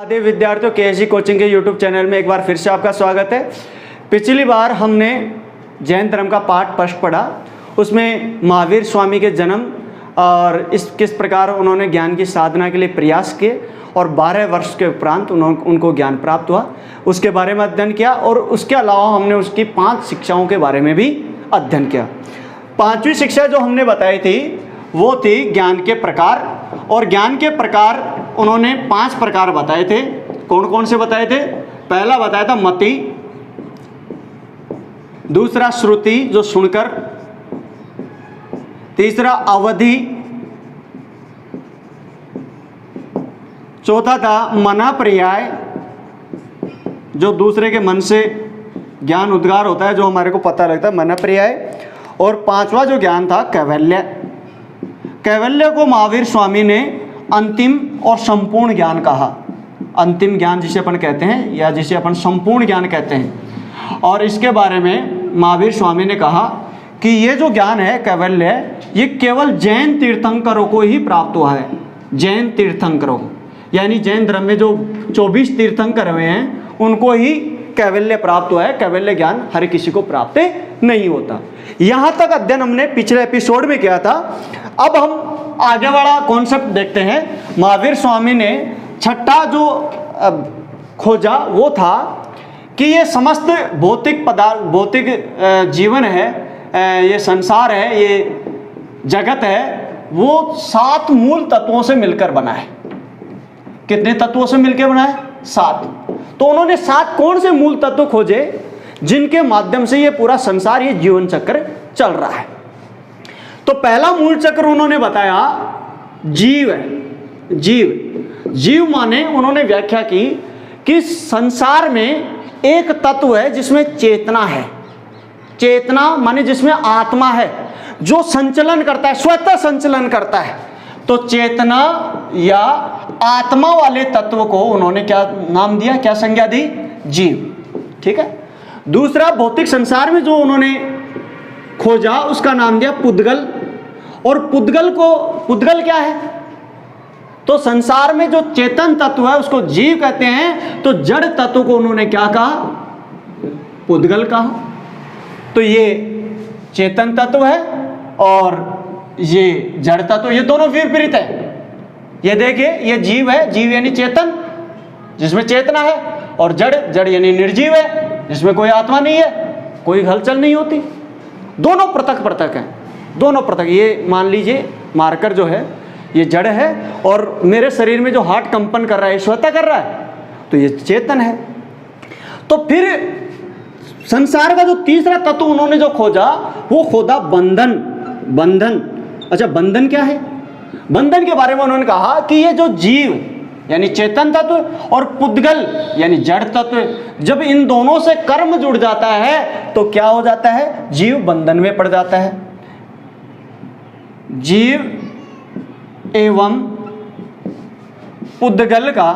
आदि विद्यार्थियों के कोचिंग के यूट्यूब चैनल में एक बार फिर से आपका स्वागत है। पिछली बार हमने जैन धर्म का पाठ फर्स्ट पढ़ा, उसमें महावीर स्वामी के जन्म और किस प्रकार उन्होंने ज्ञान की साधना के लिए प्रयास किए और 12 वर्ष के उपरांत उनको ज्ञान प्राप्त हुआ, उसके बारे में अध्ययन किया। और उसके अलावा हमने उसकी 5 शिक्षाओं के बारे में भी अध्ययन किया। 5वीं शिक्षा जो हमने बताई थी वो थी ज्ञान के प्रकार। और ज्ञान के प्रकार उन्होंने 5 प्रकार बताए थे। कौन कौन से बताए थे? पहला बताया था मति, दूसरा श्रुति जो सुनकर, तीसरा अवधि, चौथा था मना पर्याय जो दूसरे के मन से ज्ञान उद्गार होता है, जो हमारे को पता लगता है, मना पर्याय। और 5वां जो ज्ञान था कैवल्य। कैवल्य को महावीर स्वामी ने अंतिम और संपूर्ण ज्ञान कहा। अंतिम ज्ञान जिसे अपन कहते हैं या जिसे अपन संपूर्ण ज्ञान कहते हैं। और इसके बारे में महावीर स्वामी ने कहा कि ये जो ज्ञान है कैवल्य, ये केवल जैन तीर्थंकरों को ही प्राप्त हुआ है। जैन तीर्थंकरों, यानी जैन धर्म में जो 24 तीर्थंकर हुए हैं उनको ही कैवल्य प्राप्त हुआ है। कैवल्य ज्ञान हर किसी को प्राप्त नहीं होता। यहां तक अध्ययन हमने पिछले एपिसोड में किया था। अब हम आगे वाला कॉन्सेप्ट देखते हैं। महावीर स्वामी ने छठा जो खोजा वो था कि ये समस्त भौतिक पदार्थ, भौतिक जीवन है, ये संसार है, ये जगत है, वो 7 मूल तत्वों से मिलकर बना है। कितने तत्वों से मिलकर बना है? 7। तो उन्होंने 7 कौन से मूल तत्व खोजे जिनके माध्यम से ये पूरा संसार, ये जीवन चक्र चल रहा है। तो पहला मूल चक्र उन्होंने बताया जीव है। जीव माने उन्होंने व्याख्या की कि संसार में एक तत्व है जिसमें चेतना है। चेतना माने जिसमें आत्मा है, जो संचलन करता है, स्वतः संचलन करता है। तो चेतना या आत्मा वाले तत्व को उन्होंने क्या नाम दिया, क्या संज्ञा दी? जीव। ठीक है। दूसरा भौतिक संसार में जो उन्होंने खोजा उसका नाम दिया पुद्गल। और पुद्गल क्या है? तो संसार में जो चेतन तत्व है उसको जीव कहते हैं। तो जड़ तत्व को उन्होंने क्या कहा? पुद्गल कहा। तो ये चेतन तत्व है और ये जड़ तत्व, ये दोनों विपरीत है। ये देखिए, ये जीव है, जीव यानी चेतन जिसमें चेतना है, और जड़ यानी निर्जीव है जिसमें कोई आत्मा नहीं है, कोई हलचल नहीं होती। दोनों पृथक पृथक हैं, दोनों पृथक। ये मान लीजिए मार्कर जो है ये जड़ है और मेरे शरीर में जो हार्ट कंपन कर रहा है स्वतः कर रहा है, तो ये चेतन है। तो फिर संसार का जो तीसरा तत्व उन्होंने जो खोजा वो खोदा बंधन। अच्छा, बंधन क्या है? बंधन के बारे में उन्होंने कहा कि ये जो जीव यानी चेतन तत्व और पुद्गल यानी जड़ तत्व, जब इन दोनों से कर्म जुड़ जाता है तो क्या हो जाता है? जीव बंधन में पड़ जाता है। जीव एवं पुद्गल का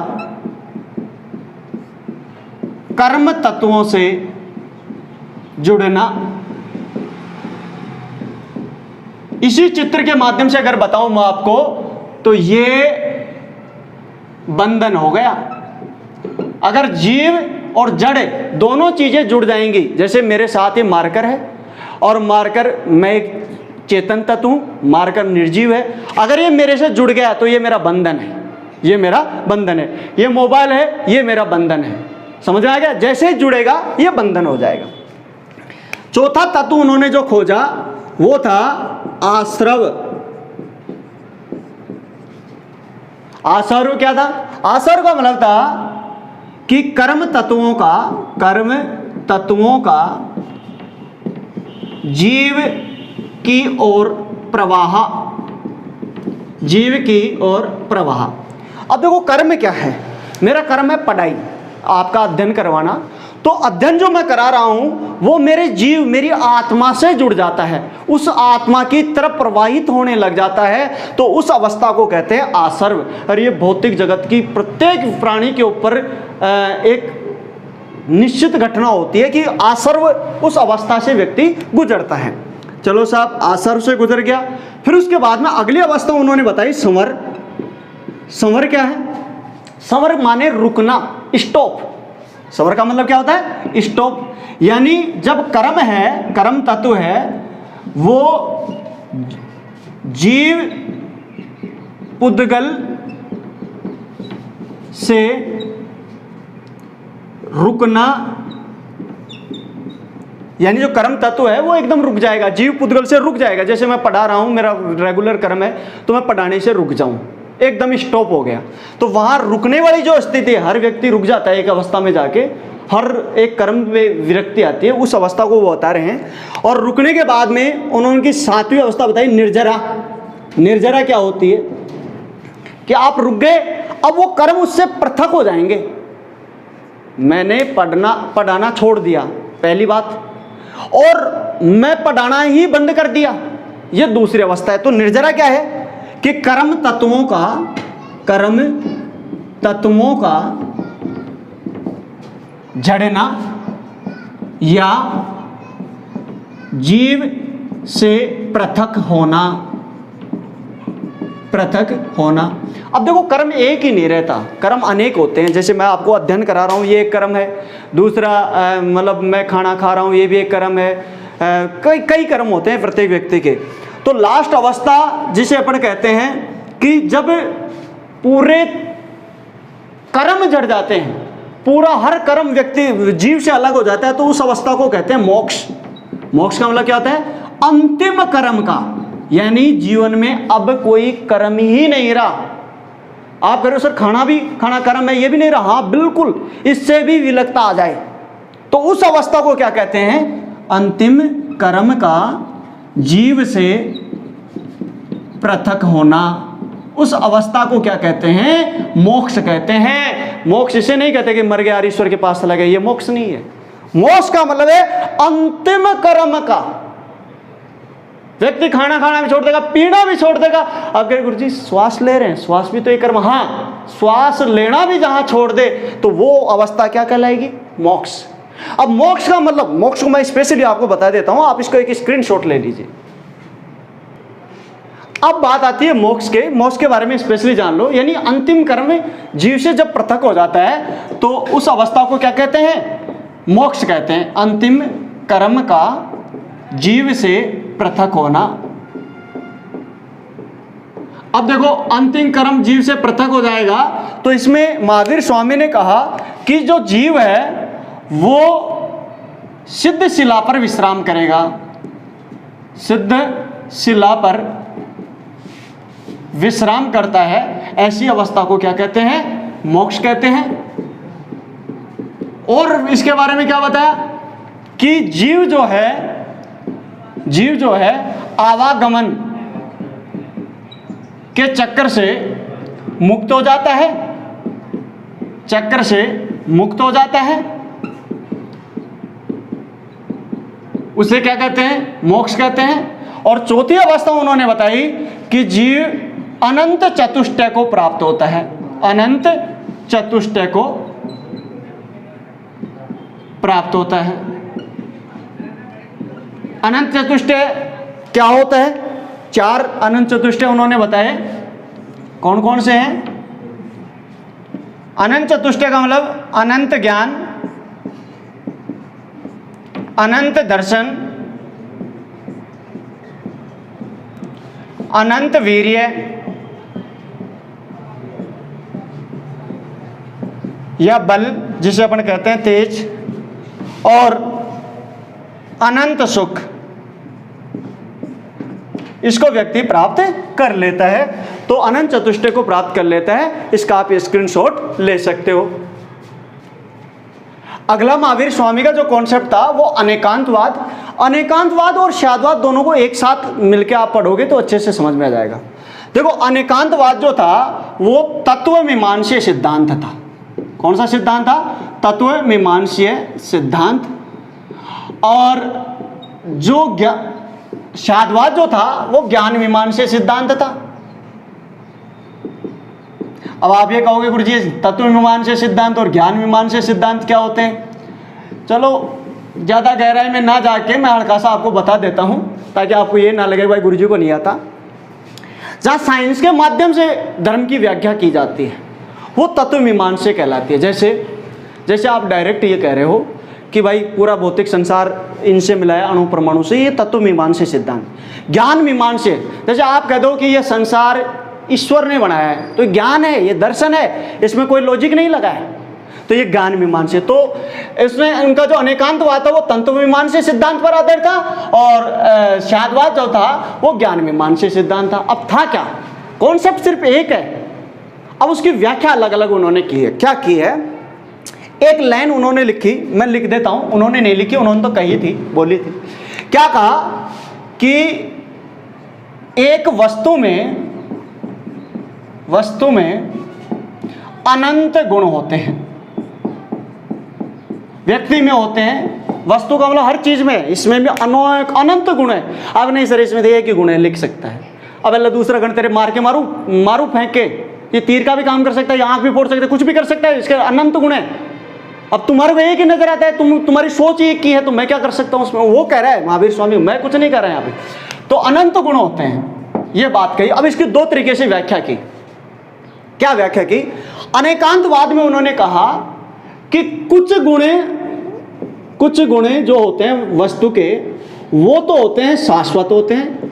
कर्म तत्वों से जुड़ना। इसी चित्र के माध्यम से अगर बताऊं मैं आपको, तो ये बंधन हो गया। अगर जीव और जड़ दोनों चीजें जुड़ जाएंगी, जैसे मेरे साथ ये मार्कर है और मार्कर, मैं एक चेतन तत्व हूं, मार्कर निर्जीव है। अगर ये मेरे से जुड़ गया तो ये मेरा बंधन है, ये मेरा बंधन है। ये मोबाइल है, ये मेरा बंधन है। समझ में आ गया? जैसे ही जुड़ेगा ये बंधन हो जाएगा। चौथा तत्व उन्होंने जो खोजा वो था आश्रव। आश्रव क्या था? आश्रव का मतलब था कि कर्म तत्वों का जीव की ओर प्रवाह। जीव की ओर प्रवाह। अब देखो, कर्म क्या है? मेरा कर्म है पढ़ाई, आपका अध्ययन करवाना। तो अध्ययन जो मैं करा रहा हूं वो मेरे जीव, मेरी आत्मा से जुड़ जाता है, उस आत्मा की तरफ प्रवाहित होने लग जाता है। तो उस अवस्था को कहते हैं आसर्व। और ये भौतिक जगत की प्रत्येक प्राणी के ऊपर एक निश्चित घटना होती है कि आसर्व उस अवस्था से व्यक्ति गुजरता है। चलो साहब, आसर्व से गुजर गया। फिर उसके बाद में अगली अवस्था उन्होंने बताई संवर। संवर क्या है? सवर माने रुकना, स्टॉप। सवर का मतलब क्या होता है? स्टॉप। यानी जब कर्म है, कर्म तत्व है, वो जीव पुद्गल से रुकना, यानी जो कर्म तत्व है वो एकदम रुक जाएगा, जीव पुद्गल से रुक जाएगा। जैसे मैं पढ़ा रहा हूं, मेरा रेगुलर कर्म है, तो मैं पढ़ाने से रुक जाऊं, एकदम स्टॉप हो गया। तो वहां रुकने वाली जो स्थिति है, हर व्यक्ति रुक जाता है एक अवस्था में जाके, हर एक कर्म में विरक्ति आती है, उस अवस्था को वो बता रहे हैं। और रुकने के बाद में उन्होंने उनकी 7वीं अवस्था बताई, निर्जरा। निर्जरा क्या होती है कि आप रुक गए, अब वो कर्म उससे पृथक हो जाएंगे। मैंने पढ़ाना छोड़ दिया, पहली बात, और मैं पढ़ाना ही बंद कर दिया, ये दूसरी अवस्था है। तो निर्जरा क्या है कि कर्म तत्वों का जड़ना या जीव से पृथक होना। अब देखो, कर्म एक ही नहीं रहता, कर्म अनेक होते हैं। जैसे मैं आपको अध्ययन करा रहा हूँ, ये एक कर्म है। दूसरा मतलब मैं खाना खा रहा हूँ, ये भी एक कर्म है। कई कर्म होते हैं प्रत्येक व्यक्ति के। तो लास्ट अवस्था जिसे अपन कहते हैं कि जब पूरे कर्म जड़ जाते हैं, पूरा हर कर्म व्यक्ति जीव से अलग हो जाता है, तो उस अवस्था को कहते हैं मोक्ष। मोक्ष का मतलब क्या होता है? अंतिम कर्म का, यानी जीवन में अब कोई कर्म ही नहीं रहा। आप कह रहे हो सर खाना कर्म है, ये भी नहीं रहा। हाँ बिल्कुल, इससे भी विलकता आ जाए, तो उस अवस्था को क्या कहते हैं? अंतिम कर्म का जीव से पृथक होना। उस अवस्था को क्या कहते हैं? मोक्ष कहते हैं। मोक्ष इसे नहीं कहते कि मर गया और ईश्वर के पास चला गया, ये मोक्ष नहीं है। मोक्ष का मतलब है अंतिम कर्म का। व्यक्ति खाना भी छोड़ देगा, पीना भी छोड़ देगा। अब कहे गुरुजी श्वास ले रहे हैं, श्वास भी तो एक कर्म। हाँ, श्वास लेना भी जहां छोड़ दे तो वो अवस्था क्या कहलाएगी? मोक्ष। अब मोक्ष का मतलब, मोक्ष को मैं स्पेशली आपको बता देता हूं, आप इसको एक स्क्रीनशॉट ले लीजिए। अब बात आती है मोक्ष के। मोक्ष के बारे में स्पेशली जान लो, यानी अंतिम कर्म जीव से जब पृथक हो जाता है तो उस अवस्था को क्या कहते हैं? मोक्ष कहते हैं। अंतिम कर्म का जीव से पृथक होना। अब देखो, अंतिम कर्म जीव से पृथक हो जाएगा, तो इसमें महावीर स्वामी ने कहा कि जो जीव है वो सिद्ध शिला पर विश्राम करेगा। सिद्ध शिला पर विश्राम करता है, ऐसी अवस्था को क्या कहते हैं? मोक्ष कहते हैं। और इसके बारे में क्या बताया कि जीव जो है आवागमन के चक्कर से मुक्त हो जाता है, चक्कर से मुक्त हो जाता है, उसे क्या कहते हैं? मोक्ष कहते हैं। और चौथी अवस्था उन्होंने बताई कि जीव अनंत चतुष्टय को प्राप्त होता है। अनंत चतुष्टय को प्राप्त होता है। अनंत चतुष्टय क्या होता है? 4 अनंत चतुष्टय उन्होंने बताए। कौन कौन से हैं? अनंत चतुष्टय का मतलब अनंत ज्ञान, अनंत दर्शन, अनंत वीर्य या बल, जिसे अपन कहते हैं तेज, और अनंत सुख। इसको व्यक्ति प्राप्त कर लेता है, तो अनंत चतुष्टय को प्राप्त कर लेता है। इसका आप स्क्रीनशॉट ले सकते हो। अगला महावीर स्वामी का जो कॉन्सेप्ट था वो अनेकांतवाद। अनेकांतवाद और शाद्वाद दोनों को एक साथ मिलकर आप पढ़ोगे तो अच्छे से समझ में आ जाएगा। देखो, अनेकांतवाद जो था वो तत्व मीमांसीय सिद्धांत था। कौन सा सिद्धांत था? तत्व मीमांसीय सिद्धांत। और जो शाद्वाद जो था वो ज्ञान मीमांसीय सिद्धांत था। अब आप ये कहोगे गुरुजी तत्व मीमांसीय सिद्धांत और ज्ञान मीमांसीय सिद्धांत क्या होते हैं? चलो ज़्यादा गहराई में ना जाके मैं हल्का सा आपको बता देता हूँ, ताकि आपको ये ना लगे भाई गुरुजी को नहीं आता। जहाँ साइंस के माध्यम से धर्म की व्याख्या की जाती है वो तत्व मीमांसा कहलाती है। जैसे आप डायरेक्ट ये कह रहे हो कि भाई पूरा भौतिक संसार इनसे मिला है, अणु परमाणु से, ये तत्व मीमांसा सिद्धांत। ज्ञान मीमांसा, जैसे आप कह दो कि ये संसार ईश्वर ने बनाया है, तो ज्ञान है, ये दर्शन है, इसमें कोई लॉजिक नहीं लगा है, तो ये ज्ञान मीमांसा। तो इसमें उनका जो अनेकांतवाद था वो तत्व मीमांसा सिद्धांत पर आधारित था, और शादवाद जो था वो ज्ञान मीमांसा सिद्धांत था। अब था क्या, कॉन्सेप्ट सिर्फ एक है, अब उसकी व्याख्या अलग अलग उन्होंने की है। क्या की है, एक लाइन उन्होंने लिखी, मैं लिख देता हूं, उन्होंने नहीं लिखी, उन्होंने तो कही थी, बोली थी। क्या कहा कि एक वस्तु में अनंत गुण होते हैं, व्यक्ति में होते हैं, वस्तु का मतलब हर चीज में, इसमें भी अनंत गुण है। अब नहीं सर इसमें एक ही गुण है, लिख सकता है। अब अल्लाह दूसरा गण तेरे मार के मारू फेंक के, ये तीर का भी काम कर सकता है, ये आंख भी फोड़ सकता है, कुछ भी कर सकता है, इसके अनंत गुण है। अब तुम्हारे को एक ही नजर आता है, तुम्हारी सोच एक की है, तो मैं क्या कर सकता हूं उसमें। वो कह रहा है महावीर स्वामी, मैं कुछ नहीं कर रहा है यहाँ पे। तो अनंत गुण होते हैं, ये बात कही। अब इसकी दो तरीके से व्याख्या की। क्या व्याख्या की, अनेकांतवाद में उन्होंने कहा कि कुछ गुण जो होते हैं वस्तु के, वो तो होते हैं शाश्वत होते हैं।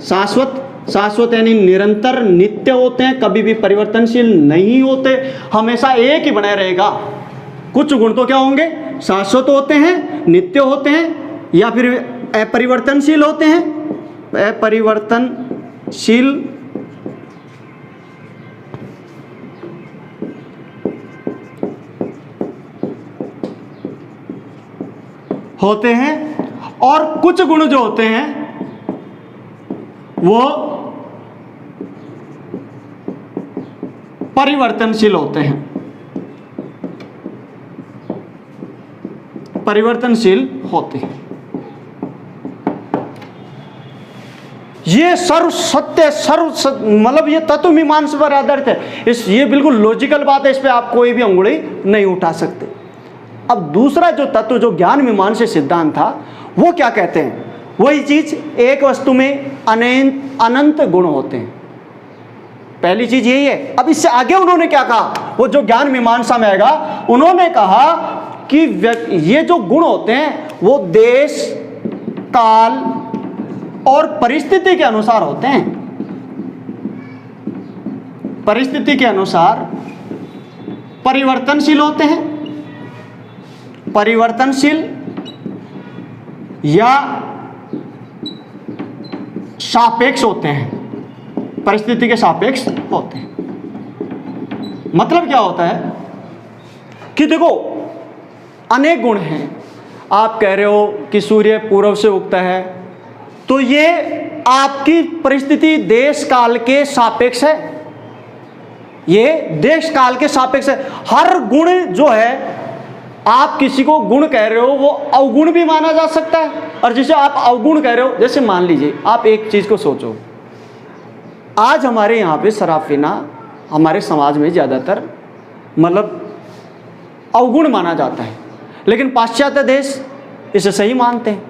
शाश्वत यानी निरंतर, नित्य होते हैं, कभी भी परिवर्तनशील नहीं होते, हमेशा एक ही बने रहेगा। कुछ गुण तो क्या होंगे, शाश्वत होते हैं, नित्य होते हैं, या फिर अपरिवर्तनशील होते हैं। अपरिवर्तनशील होते हैं, और कुछ गुण जो होते हैं वो परिवर्तनशील होते हैं। परिवर्तनशील होते हैं, ये सर्व सत्य मतलब ये तत्व मीमांसा पर आधारित है। ये बिल्कुल लॉजिकल बात है, इस पे आप कोई भी अंगुली नहीं उठा सकते। अब दूसरा जो तत्व, जो ज्ञान मीमांसा सिद्धांत था, वो क्या कहते हैं, वही चीज, एक वस्तु में अनंत गुण होते हैं। पहली चीज यही है। अब इससे आगे उन्होंने क्या कहा, वो जो ज्ञान मीमांसा में आएगा, उन्होंने कहा कि ये जो गुण होते हैं वो देश, काल और परिस्थिति के अनुसार होते हैं। परिस्थिति के अनुसार परिवर्तनशील होते हैं, परिवर्तनशील या सापेक्ष होते हैं, परिस्थिति के सापेक्ष होते हैं। मतलब क्या होता है कि देखो अनेक गुण हैं। आप कह रहे हो कि सूर्य पूर्व से उगता है, तो ये आपकी परिस्थिति देश काल के सापेक्ष है, ये देश काल के सापेक्ष है। हर गुण जो है, आप किसी को गुण कह रहे हो वो अवगुण भी माना जा सकता है, और जिसे आप अवगुण कह रहे हो, जैसे मान लीजिए आप एक चीज को सोचो, आज हमारे यहाँ पे शराब पीना हमारे समाज में ज्यादातर मतलब अवगुण माना जाता है, लेकिन पाश्चात्य देश इसे सही मानते हैं।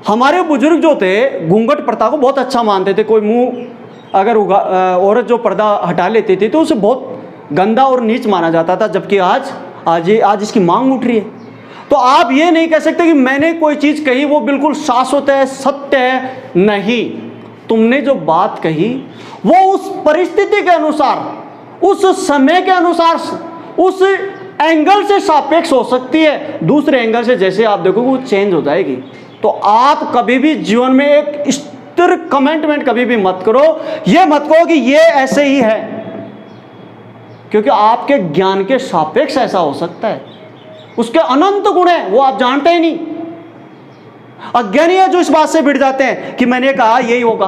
हमारे बुजुर्ग जो थे घूंघट प्रथा को बहुत अच्छा मानते थे। कोई मुंह अगर औरत जो पर्दा हटा लेती थी तो उसे बहुत गंदा और नीच माना जाता था, जबकि आज इसकी मांग उठ रही है। तो आप ये नहीं कह सकते कि मैंने कोई चीज कही वो बिल्कुल शाश्वत है, सत्य है। नहीं, तुमने जो बात कही वो उस परिस्थिति के अनुसार, उस समय के अनुसार, उस एंगल से सापेक्ष हो सकती है। दूसरे एंगल से जैसे आप देखोगे वो चेंज हो जाएगी। तो आप कभी भी जीवन में एक स्थिर कमेंटमेंट कभी भी मत करो, ये मत कहो कि ये ऐसे ही है, क्योंकि आपके ज्ञान के सापेक्ष ऐसा हो सकता है। उसके अनंत गुण है, वो आप जानते ही नहीं। अज्ञानी है जो इस बात से भिड़ जाते हैं कि मैंने कहा यही होगा,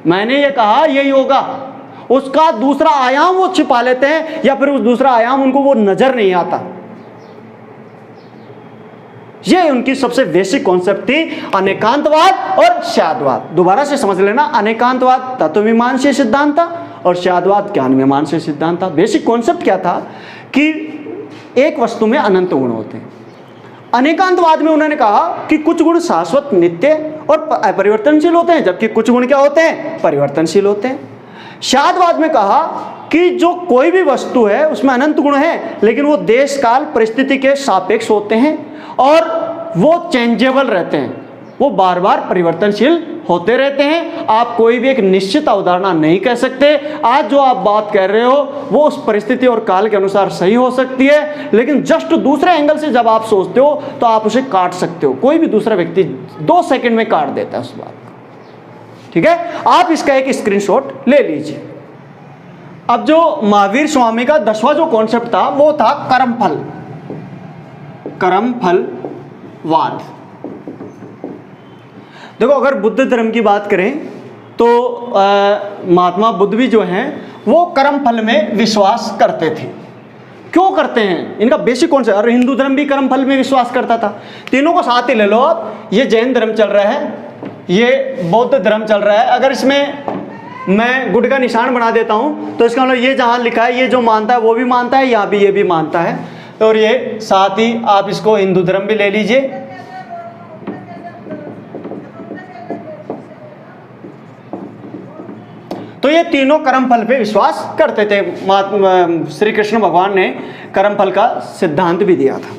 मैंने ये कहा यही होगा। उसका दूसरा आयाम वो छिपा लेते हैं, या फिर उस दूसरा आयाम उनको वो नजर नहीं आता। ये उनकी सबसे बेसिक कॉन्सेप्ट थी, अनेकांतवाद और शादवाद। दोबारा से समझ लेना, अनेकांतवाद तत्व मीमांसा सिद्धांत था और शादवाद ज्ञान मीमांसा सिद्धांत था। बेसिक कॉन्सेप्ट क्या था कि एक वस्तु में अनंत गुण होते हैं। अनेकांतवाद में उन्होंने कहा कि कुछ गुण शाश्वत, नित्य और अपरिवर्तनशील होते हैं, जबकि कुछ गुण क्या होते हैं, परिवर्तनशील होते हैं। शादवाद में कहा कि जो कोई भी वस्तु है उसमें अनंत गुण है, लेकिन वो देश काल परिस्थिति के सापेक्ष होते हैं और वो चेंजेबल रहते हैं, वो बार बार परिवर्तनशील होते रहते हैं। आप कोई भी एक निश्चित अवधारणा नहीं कह सकते। आज जो आप बात कर रहे हो वो उस परिस्थिति और काल के अनुसार सही हो सकती है, लेकिन जस्ट दूसरे एंगल से जब आप सोचते हो तो आप उसे काट सकते हो। कोई भी दूसरा व्यक्ति 2 सेकंड में काट देता है उस बात को। ठीक है, आप इसका एक स्क्रीनशॉट ले लीजिए। अब जो महावीर स्वामी का 10वां जो कॉन्सेप्ट था वो था कर्मफल, कर्मफलवाद। देखो, अगर बुद्ध धर्म की बात करें तो महात्मा बुद्ध भी जो हैं वो कर्म फल में विश्वास करते थे। क्यों करते हैं, इनका बेसिक कौन सा? और हिंदू धर्म भी कर्म फल में विश्वास करता था। तीनों को साथ ही ले लो आप। ये जैन धर्म चल रहा है, ये बौद्ध धर्म चल रहा है। अगर इसमें मैं गुड़ का निशान बना देता हूं तो इसका मतलब ये जहां लिखा है ये जो मानता है वो भी मानता है, यहाँ भी ये भी मानता है, और ये साथ ही आप इसको हिंदू धर्म भी ले लीजिए। तो ये तीनों कर्मफल पे विश्वास करते थे। श्री कृष्ण भगवान ने कर्मफल का सिद्धांत भी दिया था।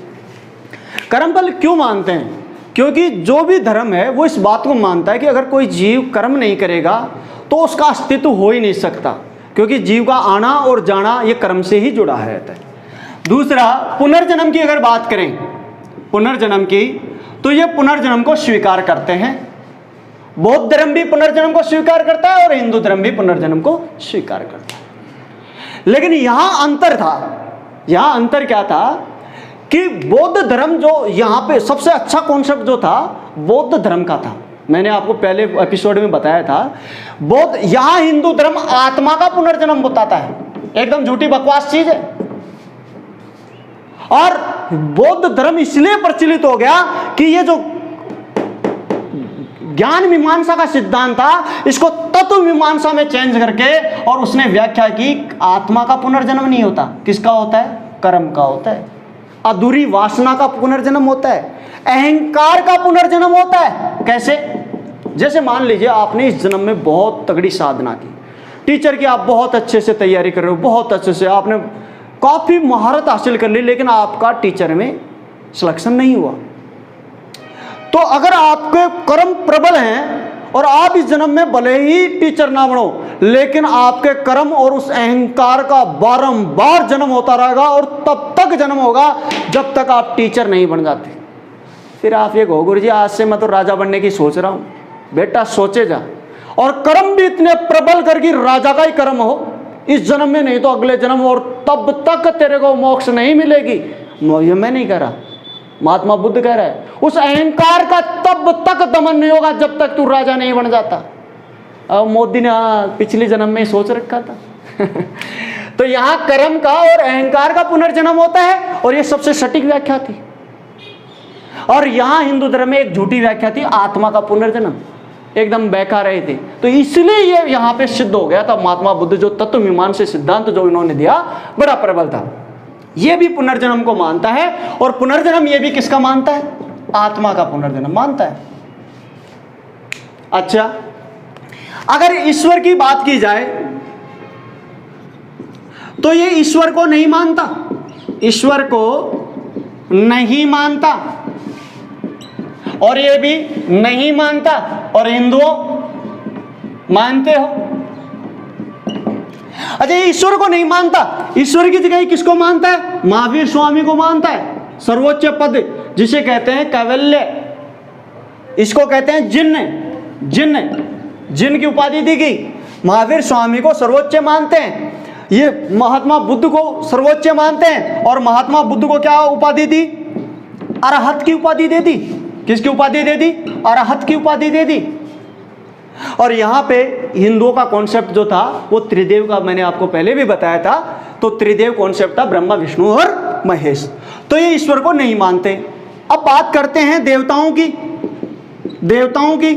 कर्मफल क्यों मानते हैं? क्योंकि जो भी धर्म है वो इस बात को मानता है कि अगर कोई जीव कर्म नहीं करेगा तो उसका अस्तित्व हो ही नहीं सकता, क्योंकि जीव का आना और जाना ये कर्म से ही जुड़ा रहता है। दूसरा, पुनर्जन्म की अगर बात करें, पुनर्जन्म की, तो ये पुनर्जन्म को स्वीकार करते हैं। बौद्ध धर्म भी पुनर्जन्म को स्वीकार करता है और हिंदू धर्म भी पुनर्जन्म को स्वीकार करता है। लेकिन यहां अंतर था। यहां अंतर क्या था कि बौद्ध धर्म जो यहां पे सबसे अच्छा कॉन्सेप्ट जो था बौद्ध धर्म का था। मैंने आपको पहले एपिसोड में बताया था, बौद्ध, यहां हिंदू धर्म आत्मा का पुनर्जन्म बताता है। एकदम झूठी बकवास चीज है। और बौद्ध धर्म इसलिए प्रचलित हो गया कि ये जो ज्ञान मीमांसा का सिद्धांत था इसको तत्व मीमांसा में चेंज करके और उसने व्याख्या की, आत्मा का पुनर्जन्म नहीं होता। किसका होता है? कर्म का होता है। अधूरी वासना का पुनर्जन्म होता है, अहंकार का पुनर्जन्म होता है। कैसे? जैसे मान लीजिए आपने इस जन्म में बहुत तगड़ी साधना की, टीचर की आप बहुत अच्छे से तैयारी कर रहे हो, बहुत अच्छे से आपने काफी महारत हासिल कर ली, लेकिन आपका टीचर में सिलेक्शन नहीं हुआ। तो अगर आपके कर्म प्रबल हैं और आप इस जन्म में भले ही टीचर ना बनो, लेकिन आपके कर्म और उस अहंकार का बारंबार जन्म होता रहेगा और तब तक जन्म होगा जब तक आप टीचर नहीं बन जाते। फिर आप ये कहो गुरु जी आज से मैं तो राजा बनने की सोच रहा हूं। बेटा सोचे जा, और कर्म भी इतने प्रबल कर कि राजा का ही कर्म हो इस जन्म में, नहीं तो अगले जन्म, और तब तक तेरे को मोक्ष नहीं मिलेगी। ये मैं नहीं कह रहा, महात्मा बुद्ध कह रहा है। उस अहंकार का तब तक दमन नहीं होगा जब तक तू राजा नहीं बन जाता। अब मोदी ने पिछले जन्म में सोच रखा था। तो यहां कर्म का और अहंकार का पुनर्जन्म होता है, और ये सबसे सटीक व्याख्या थी। और यहां हिंदू धर्म में एक झूठी व्याख्या थी, आत्मा का पुनर्जन्म, एकदम बहका रहे थे। तो इसलिए ये यहां पे सिद्ध हो गया था। महात्मा बुद्ध जो तत्व मीमांसा सिद्धांत जो इन्होंने दिया बड़ा प्रबल था। ये भी पुनर्जन्म को मानता है, और पुनर्जन्म ये भी किसका मानता है? आत्मा का पुनर्जन्म मानता है। अच्छा, अगर ईश्वर की बात की जाए तो ये ईश्वर को नहीं मानता, ईश्वर को नहीं मानता, और ये भी नहीं मानता। और हिंदुओं मानते हो? अच्छा, ये ईश्वर को नहीं मानता, ईश्वर की जगह किसको मानता है? महावीर स्वामी को मानता है। सर्वोच्च पद जिसे कहते हैं कैवल्य, इसको कहते हैं जिन्न। जिन्न की उपाधि दी गई। महावीर स्वामी को सर्वोच्च मानते हैं, ये महात्मा बुद्ध को सर्वोच्च मानते हैं। और महात्मा बुद्ध को क्या उपाधि दी? अरहत की उपाधि दे दी। किसकी उपाधि दे दी? अरहत की उपाधि दे दी। और यहां पे हिंदुओं का कॉन्सेप्ट जो था वो त्रिदेव का, मैंने आपको पहले भी बताया था। तो त्रिदेव कॉन्सेप्ट था, ब्रह्मा विष्णु और महेश। तो ये ईश्वर को नहीं मानते। अब बात करते हैं देवताओं की। देवताओं की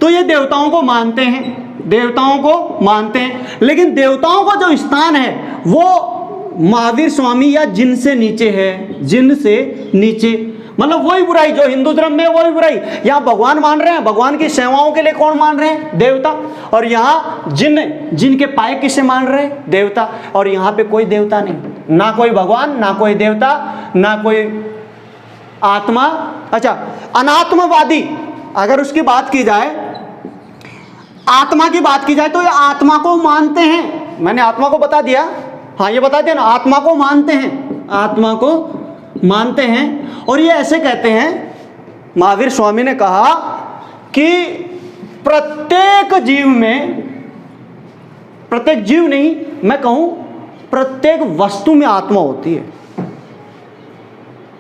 तो ये देवताओं को मानते हैं, देवताओं को मानते हैं, लेकिन देवताओं का जो स्थान है वो महावीर स्वामी या जिन से नीचे है, जिन से नीचे। मतलब वही बुराई जो हिंदू धर्म में, वही बुराई यहाँ भगवान मान रहे हैं, भगवान की सेवाओं के लिए कौन मान रहे हैं? देवता। और यहाँ जिनके पाए किसे मान रहे हैं? देवता। और यहाँ पे कोई देवता नहीं, ना कोई भगवान, ना कोई देवता, ना कोई आत्मा। अच्छा, अनात्मवादी अगर उसकी बात की जाए, आत्मा की बात की जाए, तो ये आत्मा को मानते हैं। मैंने आत्मा को बता दिया, हाँ ये बता दिया ना, आत्मा को मानते हैं, आत्मा को मानते हैं। और ये ऐसे कहते हैं, महावीर स्वामी ने कहा कि प्रत्येक जीव में, प्रत्येक जीव नहीं, मैं कहूं प्रत्येक वस्तु में आत्मा होती है।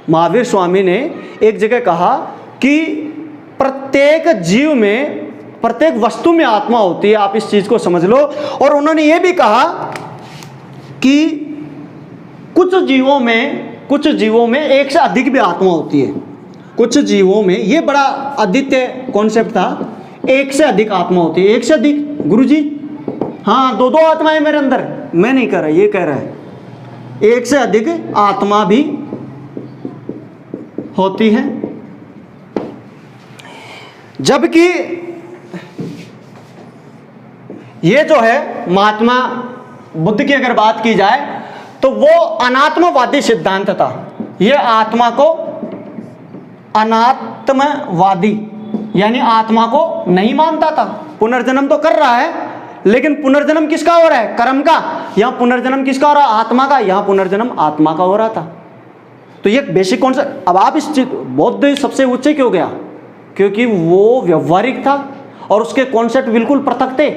महावीर स्वामी ने एक जगह कहा कि प्रत्येक जीव में, प्रत्येक वस्तु में आत्मा होती है, आप इस चीज को समझ लो। और उन्होंने ये भी कहा कि कुछ जीवों में एक से अधिक भी आत्मा होती है। कुछ जीवों में, ये बड़ा अद्वितीय कॉन्सेप्ट था, एक से अधिक आत्मा होती है। एक से अधिक गुरुजी, हाँ दो आत्माएं मेरे अंदर, मैं नहीं कह रहा, ये कह रहा है एक से अधिक आत्मा भी होती है। जबकि ये जो है महात्मा बुद्ध की अगर बात की जाए तो वो अनात्मवादी सिद्धांत था। ये आत्मा को अनात्मवादी यानी आत्मा को नहीं मानता था। पुनर्जन्म तो कर रहा है, लेकिन पुनर्जन्म किसका हो रहा है? कर्म का। यहां पुनर्जन्म किसका हो रहा है? आत्मा का। यहां पुनर्जन्म आत्मा का हो रहा था। तो ये बेसिक कॉन्सेप्ट। अब आप इस बौद्ध सबसे ऊंचे क्यों गया? क्योंकि वो व्यवहारिक था और उसके कॉन्सेप्ट बिल्कुल पृथक थे।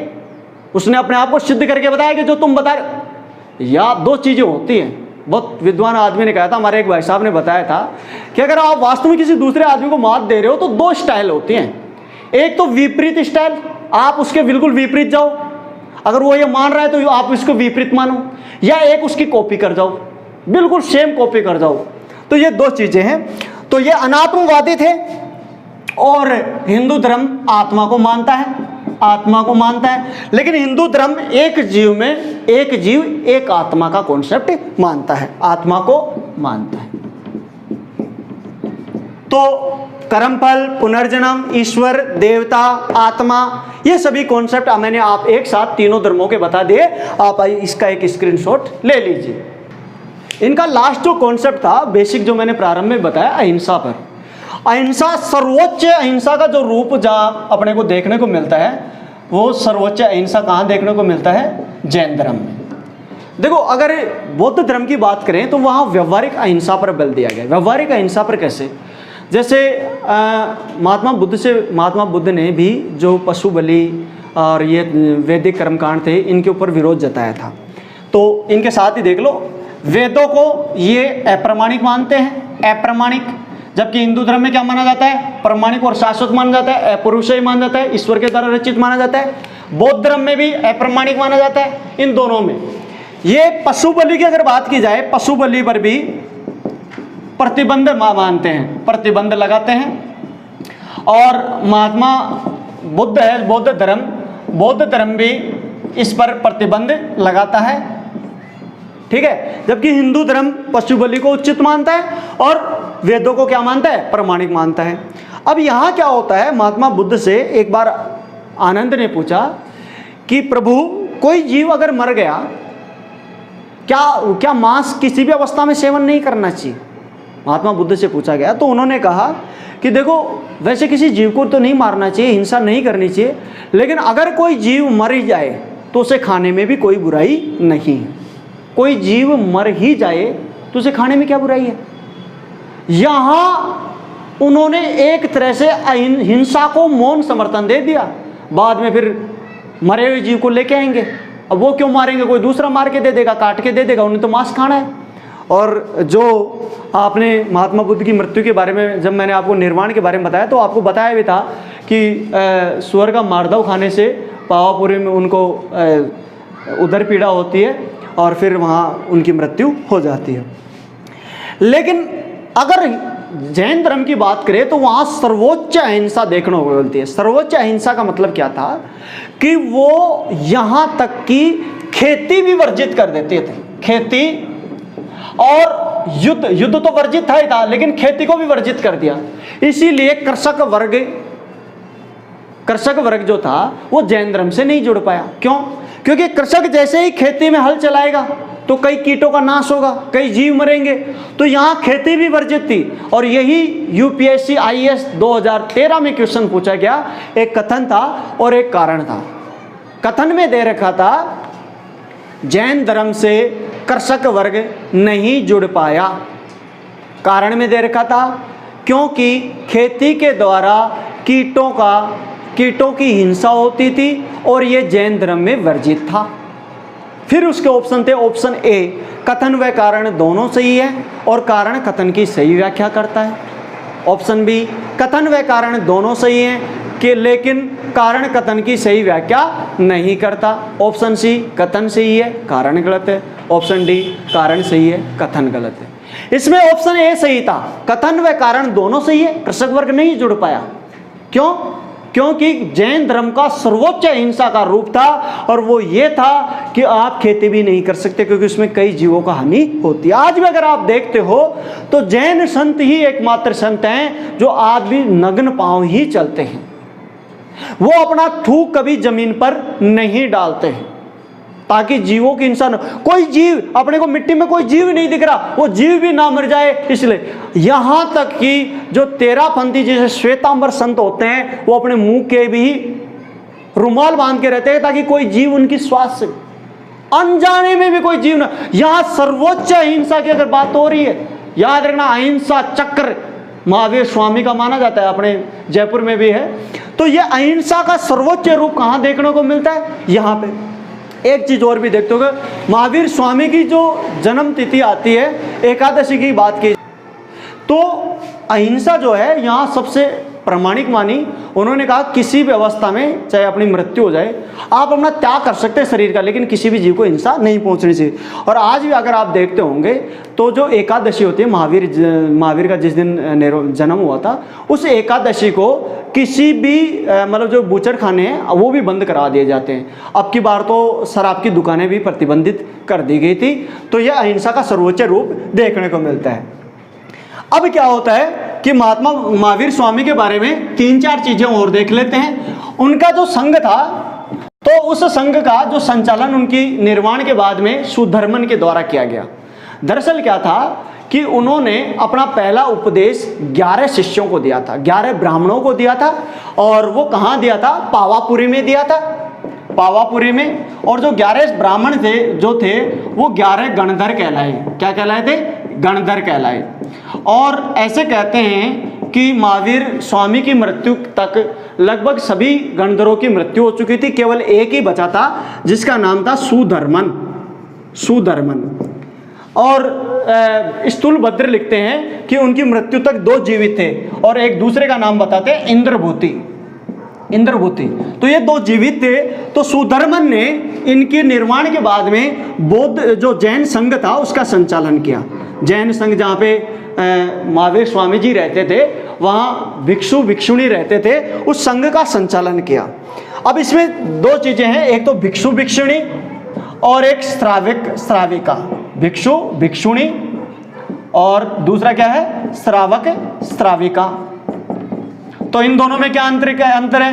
उसने अपने आप को सिद्ध करके बताया कि जो तुम बता रहे, या दो चीजें होती हैं। बहुत विद्वान आदमी ने कहा था, हमारे एक भाई साहब ने बताया था कि अगर आप वास्तव में किसी दूसरे आदमी को मात दे रहे हो तो दो स्टाइल होती हैं। एक तो विपरीत स्टाइल, आप उसके बिल्कुल विपरीत जाओ, अगर वो ये मान रहा है तो आप उसको विपरीत मानो, या एक उसकी कॉपी कर जाओ, बिल्कुल सेम कॉपी कर जाओ। तो ये दो चीजें हैं। तो ये अनात्मवादी थे और हिंदू धर्म आत्मा को मानता है, आत्मा को मानता है। लेकिन हिंदू धर्म एक जीव में, एक जीव एक आत्मा का कॉन्सेप्ट मानता है, आत्मा को मानता है। तो कर्मफल, पुनर्जन्म, ईश्वर, देवता, आत्मा, ये सभी कॉन्सेप्ट मैंने आप एक साथ तीनों धर्मों के बता दिए। आप इसका एक स्क्रीनशॉट ले लीजिए। इनका लास्ट जो कॉन्सेप्ट था बेसिक, जो मैंने प्रारंभ में बताया, अहिंसा पर। अहिंसा, सर्वोच्च अहिंसा का जो रूप जहाँ अपने को देखने को मिलता है, वो सर्वोच्च अहिंसा कहाँ देखने को मिलता है? जैन धर्म में। देखो, अगर बौद्ध धर्म की बात करें तो वहाँ व्यवहारिक अहिंसा पर बल दिया गया। व्यवहारिक अहिंसा पर कैसे? जैसे महात्मा बुद्ध ने भी जो पशु बलि और ये वैदिक कर्मकांड थे, इनके ऊपर विरोध जताया था। तो इनके साथ ही देख लो, वेदों को ये अप्रमाणिक मानते हैं, अप्रमाणिक। जबकि हिंदू धर्म में क्या माना जाता है? प्रमाणिक और शाश्वत माना जाता है, अपौरुषेय माना जाता है, ईश्वर के द्वारा रचित माना जाता है। बौद्ध धर्म में भी अप्रमाणिक माना जाता है। इन दोनों में ये पशु बलि की अगर बात की जाए, पशु बलि पर भी प्रतिबंध मानते हैं, प्रतिबंध लगाते हैं। और महात्मा बुद्ध है, बौद्ध धर्म भी इस पर प्रतिबंध लगाता है, ठीक है। जबकि हिंदू धर्म पशु बलि को उचित मानता है और वेदों को क्या मानता है? प्रमाणिक मानता है। अब यहाँ क्या होता है, महात्मा बुद्ध से एक बार आनंद ने पूछा कि प्रभु, कोई जीव अगर मर गया, क्या मांस किसी भी अवस्था में सेवन नहीं करना चाहिए? महात्मा बुद्ध से पूछा गया तो उन्होंने कहा कि देखो, वैसे किसी जीव को तो नहीं मारना चाहिए, हिंसा नहीं करनी चाहिए, लेकिन अगर कोई जीव मर ही जाए तो उसे खाने में भी कोई बुराई नहीं है। कोई जीव मर ही जाए तो उसे खाने में क्या बुराई है? यहां उन्होंने एक तरह से हिंसा को मौन समर्थन दे दिया। बाद में फिर मरे हुए जीव को लेके आएंगे, अब वो क्यों मारेंगे? कोई दूसरा मार के दे देगा, काट के दे देगा, उन्हें तो मांस खाना है। और जो आपने महात्मा बुद्ध की मृत्यु के बारे में, जब मैंने आपको निर्वाण के बारे में बताया, तो आपको बताया भी था कि सुअर का मार्दव खाने से पावापुरी में उनको उदर पीड़ा होती है और फिर वहाँ उनकी मृत्यु हो जाती है। लेकिन अगर जैन धर्म की बात करें तो वहाँ सर्वोच्च अहिंसा देखने को मिलती है। सर्वोच्च अहिंसा का मतलब क्या था कि वो यहाँ तक कि खेती भी वर्जित कर देते थे, खेती। और युद्ध तो वर्जित था ही था, लेकिन खेती को भी वर्जित कर दिया। इसीलिए कृषक वर्ग जो था वो जैन धर्म से नहीं जुड़ पाया। क्यों? क्योंकि कृषक जैसे ही खेती में हल चलाएगा तो कई कीटों का नाश होगा, कई जीव मरेंगे, तो यहाँ खेती भी वर्जित थी। और यही यूपीएससी आईएएस 2013 में क्वेश्चन पूछा गया, एक कथन था और एक कारण था। कथन में दे रखा था जैन धर्म से कृषक वर्ग नहीं जुड़ पाया। कारण में दे रखा था क्योंकि खेती के द्वारा कीटों की हिंसा होती थी और ये जैन धर्म में वर्जित था। फिर उसके ऑप्शन थे, ऑप्शन ए, कथन व कारण दोनों सही है और कारण कथन की सही व्याख्या करता है। ऑप्शन बी, कथन व कारण दोनों सही हैं कि लेकिन कारण कथन की सही व्याख्या नहीं करता। ऑप्शन सी, कथन सही है कारण गलत है। ऑप्शन डी, कारण सही है कथन गलत है। इसमें ऑप्शन ए सही था, कथन व कारण दोनों सही है, कृषक वर्ग नहीं जुड़ पाया। क्यों? क्योंकि जैन धर्म का सर्वोच्च हिंसा का रूप था और वो ये था कि आप खेती भी नहीं कर सकते क्योंकि उसमें कई जीवों का हानि होती है। आज भी अगर आप देखते हो तो जैन संत ही एकमात्र संत हैं जो आज भी नग्न पांव ही चलते हैं। वो अपना थूक कभी जमीन पर नहीं डालते हैं ताकि जीवों की हिंसा न। कोई जीव, अपने को मिट्टी में कोई जीव नहीं दिख रहा, वो जीव भी ना मर जाए इसलिए। यहां तक कि जो तेरापंथी जैसे श्वेतांबर संत होते हैं वो अपने मुंह के भी रुमाल बांध के रहते हैं ताकि कोई जीव उनकी श्वास से अनजाने में भी कोई जीव ना। यहां सर्वोच्च अहिंसा की अगर बात हो रही है, याद रखना अहिंसा चक्र महावीर स्वामी का माना जाता है, अपने जयपुर में भी है। तो यह अहिंसा का सर्वोच्च रूप कहां देखने को मिलता है? यहां पे। एक चीज और भी देखते हो, महावीर स्वामी की जो जन्म तिथि आती है, एकादशी की बात की तो अहिंसा जो है यहाँ सबसे प्रमाणिक मानी। उन्होंने कहा किसी भी अवस्था में चाहे अपनी मृत्यु हो जाए आप अपना त्याग कर सकते हैं शरीर का, लेकिन किसी भी जीव को हिंसा नहीं पहुंचनी चाहिए। और आज भी अगर आप देखते होंगे तो जो एकादशी होती है, महावीर का जिस दिन जन्म हुआ था, उस एकादशी को किसी भी मतलब जो बूचर खाने हैं वो भी बंद करा दिए जाते हैं। अब की बार तो शराब की दुकानें भी प्रतिबंधित कर दी गई थी। तो यह अहिंसा का सर्वोच्च रूप देखने को मिलता है। अब क्या होता है कि महात्मा महावीर स्वामी के बारे में 3-4 चीजें और देख लेते हैं। उनका जो संघ था तो उस संघ का जो संचालन उनकी निर्वाण के बाद में सुधर्मन के द्वारा किया गया। दरअसल क्या था कि उन्होंने अपना पहला उपदेश 11 शिष्यों को दिया था, 11 ब्राह्मणों को दिया था। और वो कहाँ दिया था? पावापुरी में दिया था, पावापुरी में। और जो 11 ब्राह्मण थे जो थे वो 11 गणधर कहलाए। क्या कहलाए थे? गणधर कहलाए। और ऐसे कहते हैं कि महावीर स्वामी की मृत्यु तक लगभग सभी गणधरों की मृत्यु हो चुकी थी, केवल एक ही बचा था जिसका नाम था सुधर्मन। और स्थूलभद्र लिखते हैं कि उनकी मृत्यु तक 2 जीवित थे और एक दूसरे का नाम बताते हैं इंद्रभूति। तो ये 2 जीवित थे। तो सुधर्मन ने इनके निर्माण के बाद में बौद्ध जो जैन संघ था उसका संचालन किया। जैन संघ जहाँ पे महावीर स्वामी जी रहते थे वहाँ भिक्षु भिक्षुणी रहते थे, उस संघ का संचालन किया। अब इसमें 2 चीजें हैं, एक तो भिक्षु भिक्षुणी और एक श्राविका। भिक्षु भिक्षुणी और दूसरा क्या है? श्रावक श्राविका। तो इन दोनों में क्या अंतर है?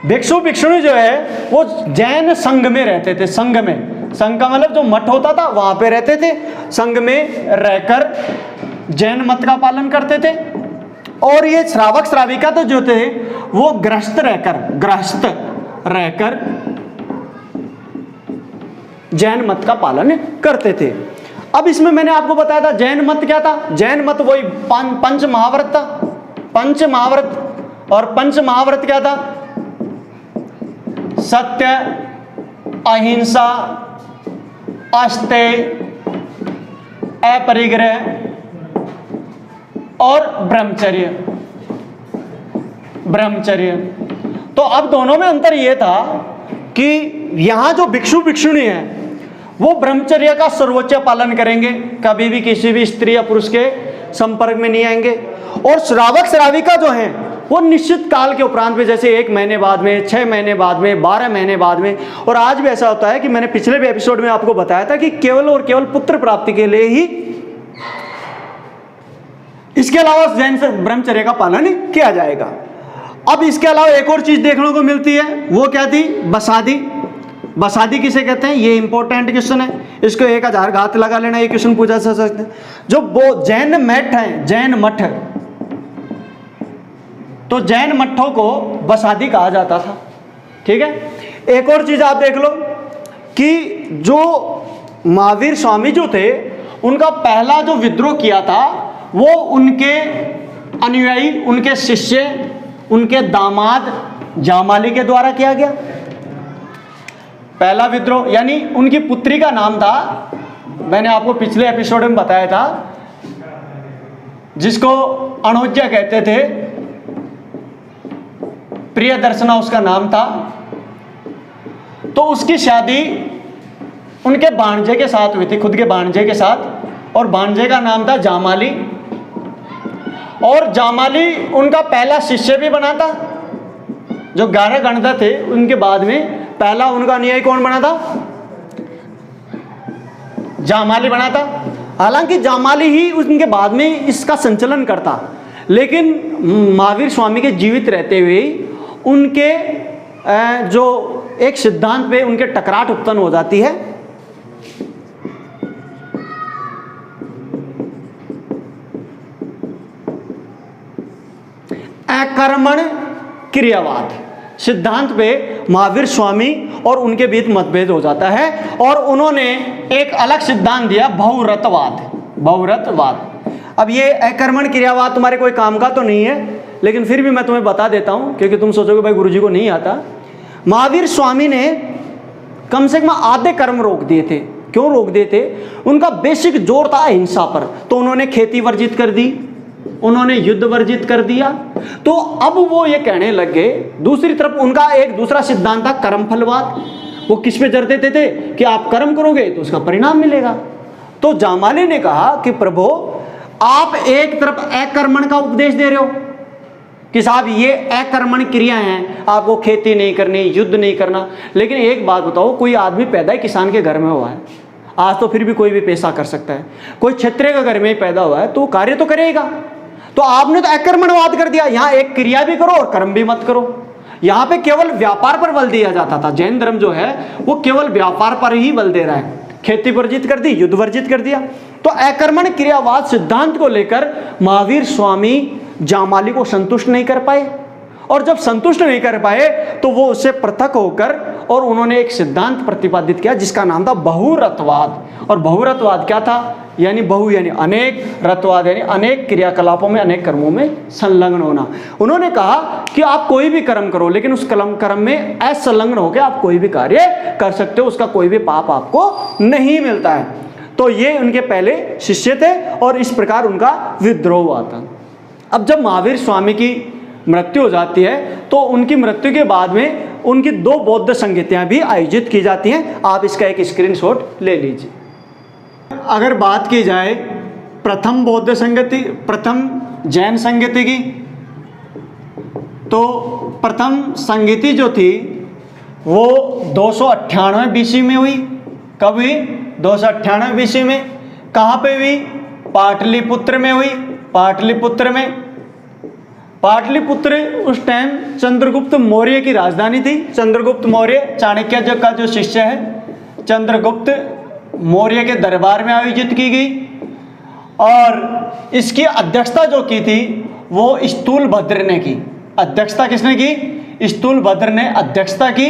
भिक्षु भिक्षुणी जो है वो जैन संघ में रहते थे। संघ का मतलब जो मठ होता था वहां पे रहते थे, संघ में रहकर जैन मत का पालन करते थे। और ये श्रावक श्राविका तो जो थे वो गृहस्थ रहकर जैन मत का पालन करते थे। अब इसमें मैंने आपको बताया था जैन मत क्या था। जैन मत वही पंच महाव्रत था, पंच महाव्रत। और पंच महाव्रत क्या था? सत्य, अहिंसा, अस्तेय, अपरिग्रह और ब्रह्मचर्य। तो अब दोनों में अंतर यह था कि यहां जो भिक्षु भिक्षुणी है वो ब्रह्मचर्य का सर्वोच्च पालन करेंगे, कभी भी किसी भी स्त्री या पुरुष के संपर्क में नहीं आएंगे। और श्रावक श्राविका जो हैं वो निश्चित काल के उपरांत में, जैसे 1 महीने बाद में, 6 महीने बाद में, 12 महीने बाद में। और आज भी ऐसा होता है कि मैंने पिछले भी एपिसोड में आपको बताया था कि केवल और केवल पुत्र प्राप्ति के लिए ही इसके अलावा जैन ब्रह्मचर्य का पालन किया जाएगा। अब इसके अलावा एक और चीज देखने को मिलती है, वो क्या थी? बसादी। बसादी किसे कहते हैं? ये इंपॉर्टेंट क्वेश्चन है, इसको 1000 घात लगा लेना, ये क्वेश्चन पूछा जा सकते हैं। जो वो जैन मठ है, जैन मठ, तो जैन मठों को बसादी कहा जाता था। ठीक है। एक और चीज आप देख लो कि जो महावीर स्वामी जो थे, उनका पहला जो विद्रोह किया था वो उनके अनुयायी, उनके शिष्य, उनके दामाद जामाली के द्वारा किया गया। पहला विद्रोह, यानी उनकी पुत्री का नाम था, मैंने आपको पिछले एपिसोड में बताया था, जिसको अणोज्या कहते थे, प्रियदर्शना उसका नाम था। तो उसकी शादी उनके भांजे के साथ हुई थी, खुद के भांजे के साथ, और भांजे का नाम था जामाली। और जामाली उनका पहला शिष्य भी बना था। जो 11 गणधर थे उनके बाद में पहला उनका अनुयायी कौन बना था? जामाली बना था। हालांकि जामाली ही उनके बाद में इसका संचालन करता, लेकिन महावीर स्वामी के जीवित रहते हुए उनके जो एक सिद्धांत पे उनके टकराट उत्पन्न हो जाती है। अकर्मण क्रियावाद सिद्धांत पे महावीर स्वामी और उनके बीच मतभेद हो जाता है, और उन्होंने एक अलग सिद्धांत दिया, बहुरतवाद। बहुरतवाद। अब ये अकर्मण क्रियावाद तुम्हारे कोई काम का तो नहीं है, लेकिन फिर भी मैं तुम्हें बता देता हूं, क्योंकि तुम सोचोगे भाई गुरुजी को नहीं आता। महावीर स्वामी ने कम से कम आधे कर्म रोक दिए थे। क्यों रोक दिए थे? उनका बेसिक जोर था अहिंसा पर, तो उन्होंने खेती वर्जित कर दी, उन्होंने युद्ध वर्जित कर दिया। तो अब वो ये कहने लग गए, दूसरी तरफ उनका एक दूसरा सिद्धांत था कर्मफलवाद। वो किस पे जोर देते थे कि आप कर्म करोगे तो उसका परिणाम मिलेगा। तो जामाली ने कहा कि प्रभु, आप एक तरफ अकर्मण का उपदेश दे रहे हो कि साहब ये अकर्मण क्रिया हैं, आपको खेती नहीं करनी, युद्ध नहीं करना, लेकिन एक बात बताओ, कोई आदमी पैदा ही किसान के घर में हुआ है, आज तो फिर भी कोई भी पेशा कर सकता है, कोई क्षत्रिय के घर में ही पैदा हुआ है तो कार्य तो करेगा। तो आपने तो अकर्मणवाद कर दिया, यहां एक क्रिया भी करो और कर्म भी मत करो। यहां पे केवल व्यापार पर बल दिया जाता था। जैन धर्म जो है वो केवल व्यापार पर ही बल दे रहा है, खेती वर्जित कर दी, युद्ध वर्जित कर दिया। तो अकर्मण क्रियावाद सिद्धांत को लेकर महावीर स्वामी जामाली को संतुष्ट नहीं कर पाए, और जब संतुष्ट नहीं कर पाए तो वो उससे पृथक होकर और उन्होंने एक सिद्धांत प्रतिपादित किया जिसका नाम था बहुरतवाद। और बहुरतवाद क्या था? यानी बहु यानी अनेक, रतवाद यानी अनेक क्रियाकलापों में, अनेक कर्मों में संलग्न होना। उन्होंने कहा कि आप कोई भी कर्म करो, लेकिन उस कर्म में असंलग्न होकर आप कोई भी कार्य कर सकते हो, उसका कोई भी पाप आपको नहीं मिलता है। तो ये उनके पहले शिष्य थे और इस प्रकार उनका विद्रोह हुआ था। अब जब महावीर स्वामी की मृत्यु हो जाती है तो उनकी मृत्यु के बाद में उनकी 2 बौद्ध संगीतियां भी आयोजित की जाती हैं। आप इसका एक स्क्रीनशॉट ले लीजिए। अगर बात की जाए प्रथम बौद्ध संगति, प्रथम जैन संगति की, तो प्रथम संगति जो थी वो 298 बीसी में हुई। कब हुई? 298 बीसी में। कहाँ पे हुई? पाटलिपुत्र में हुई। पाटलिपुत्र में, पाटलिपुत्र उस टाइम चंद्रगुप्त मौर्य की राजधानी थी। चंद्रगुप्त मौर्य चाणक्य जी का जो शिष्य है, चंद्रगुप्त मौर्य के दरबार में आयोजित की गई, और इसकी अध्यक्षता जो की थी वो स्थूलभद्र ने की। अध्यक्षता किसने की? स्थूलभद्र ने अध्यक्षता की,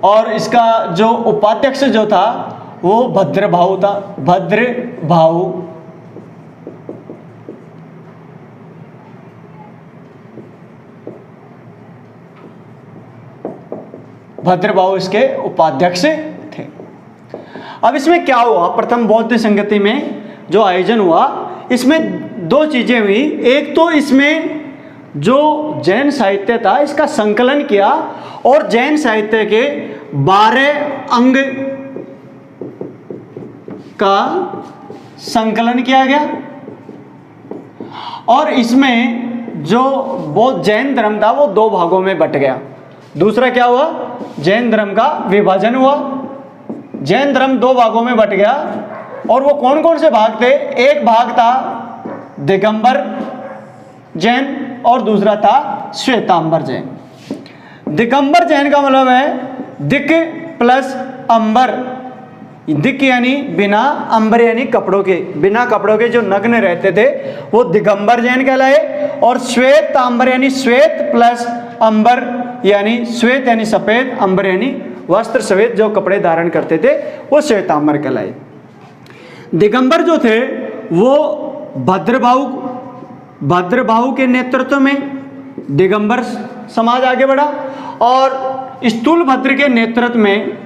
और इसका जो उपाध्यक्ष जो था वो भद्रभाऊ था। भद्रभाऊ। भद्रभाऊ इसके उपाध्यक्ष थे। अब इसमें क्या हुआ? प्रथम बौद्ध संगति में जो आयोजन हुआ, इसमें 2 चीजें हुई। एक तो इसमें जो जैन साहित्य था इसका संकलन किया, और जैन साहित्य के 12 अंग का संकलन किया गया, और इसमें जो बौद्ध जैन धर्म था वो 2 भागों में बट गया। दूसरा क्या हुआ? जैन धर्म का विभाजन हुआ। जैन धर्म 2 भागों में बट गया, और वो कौन कौन से भाग थे? एक भाग था दिगंबर जैन और दूसरा था श्वेतांबर जैन। दिगंबर जैन का मतलब है दिक प्लस अंबर। दिक यानी बिना, अंबर यानी कपड़ों के, बिना कपड़ों के जो नग्न रहते थे वो दिगंबर जैन कहलाए। और श्वेतांबर यानी श्वेत प्लस अंबर यानी श्वेत यानी सफेद, अंबर यानी वस्त्र सफेद जो कपड़े धारण करते थे वो श्वेतांबर कहलाए। दिगंबर जो थे वो भद्रबाहु के नेतृत्व में दिगंबर समाज आगे बढ़ा और स्थूलभद्र के नेतृत्व में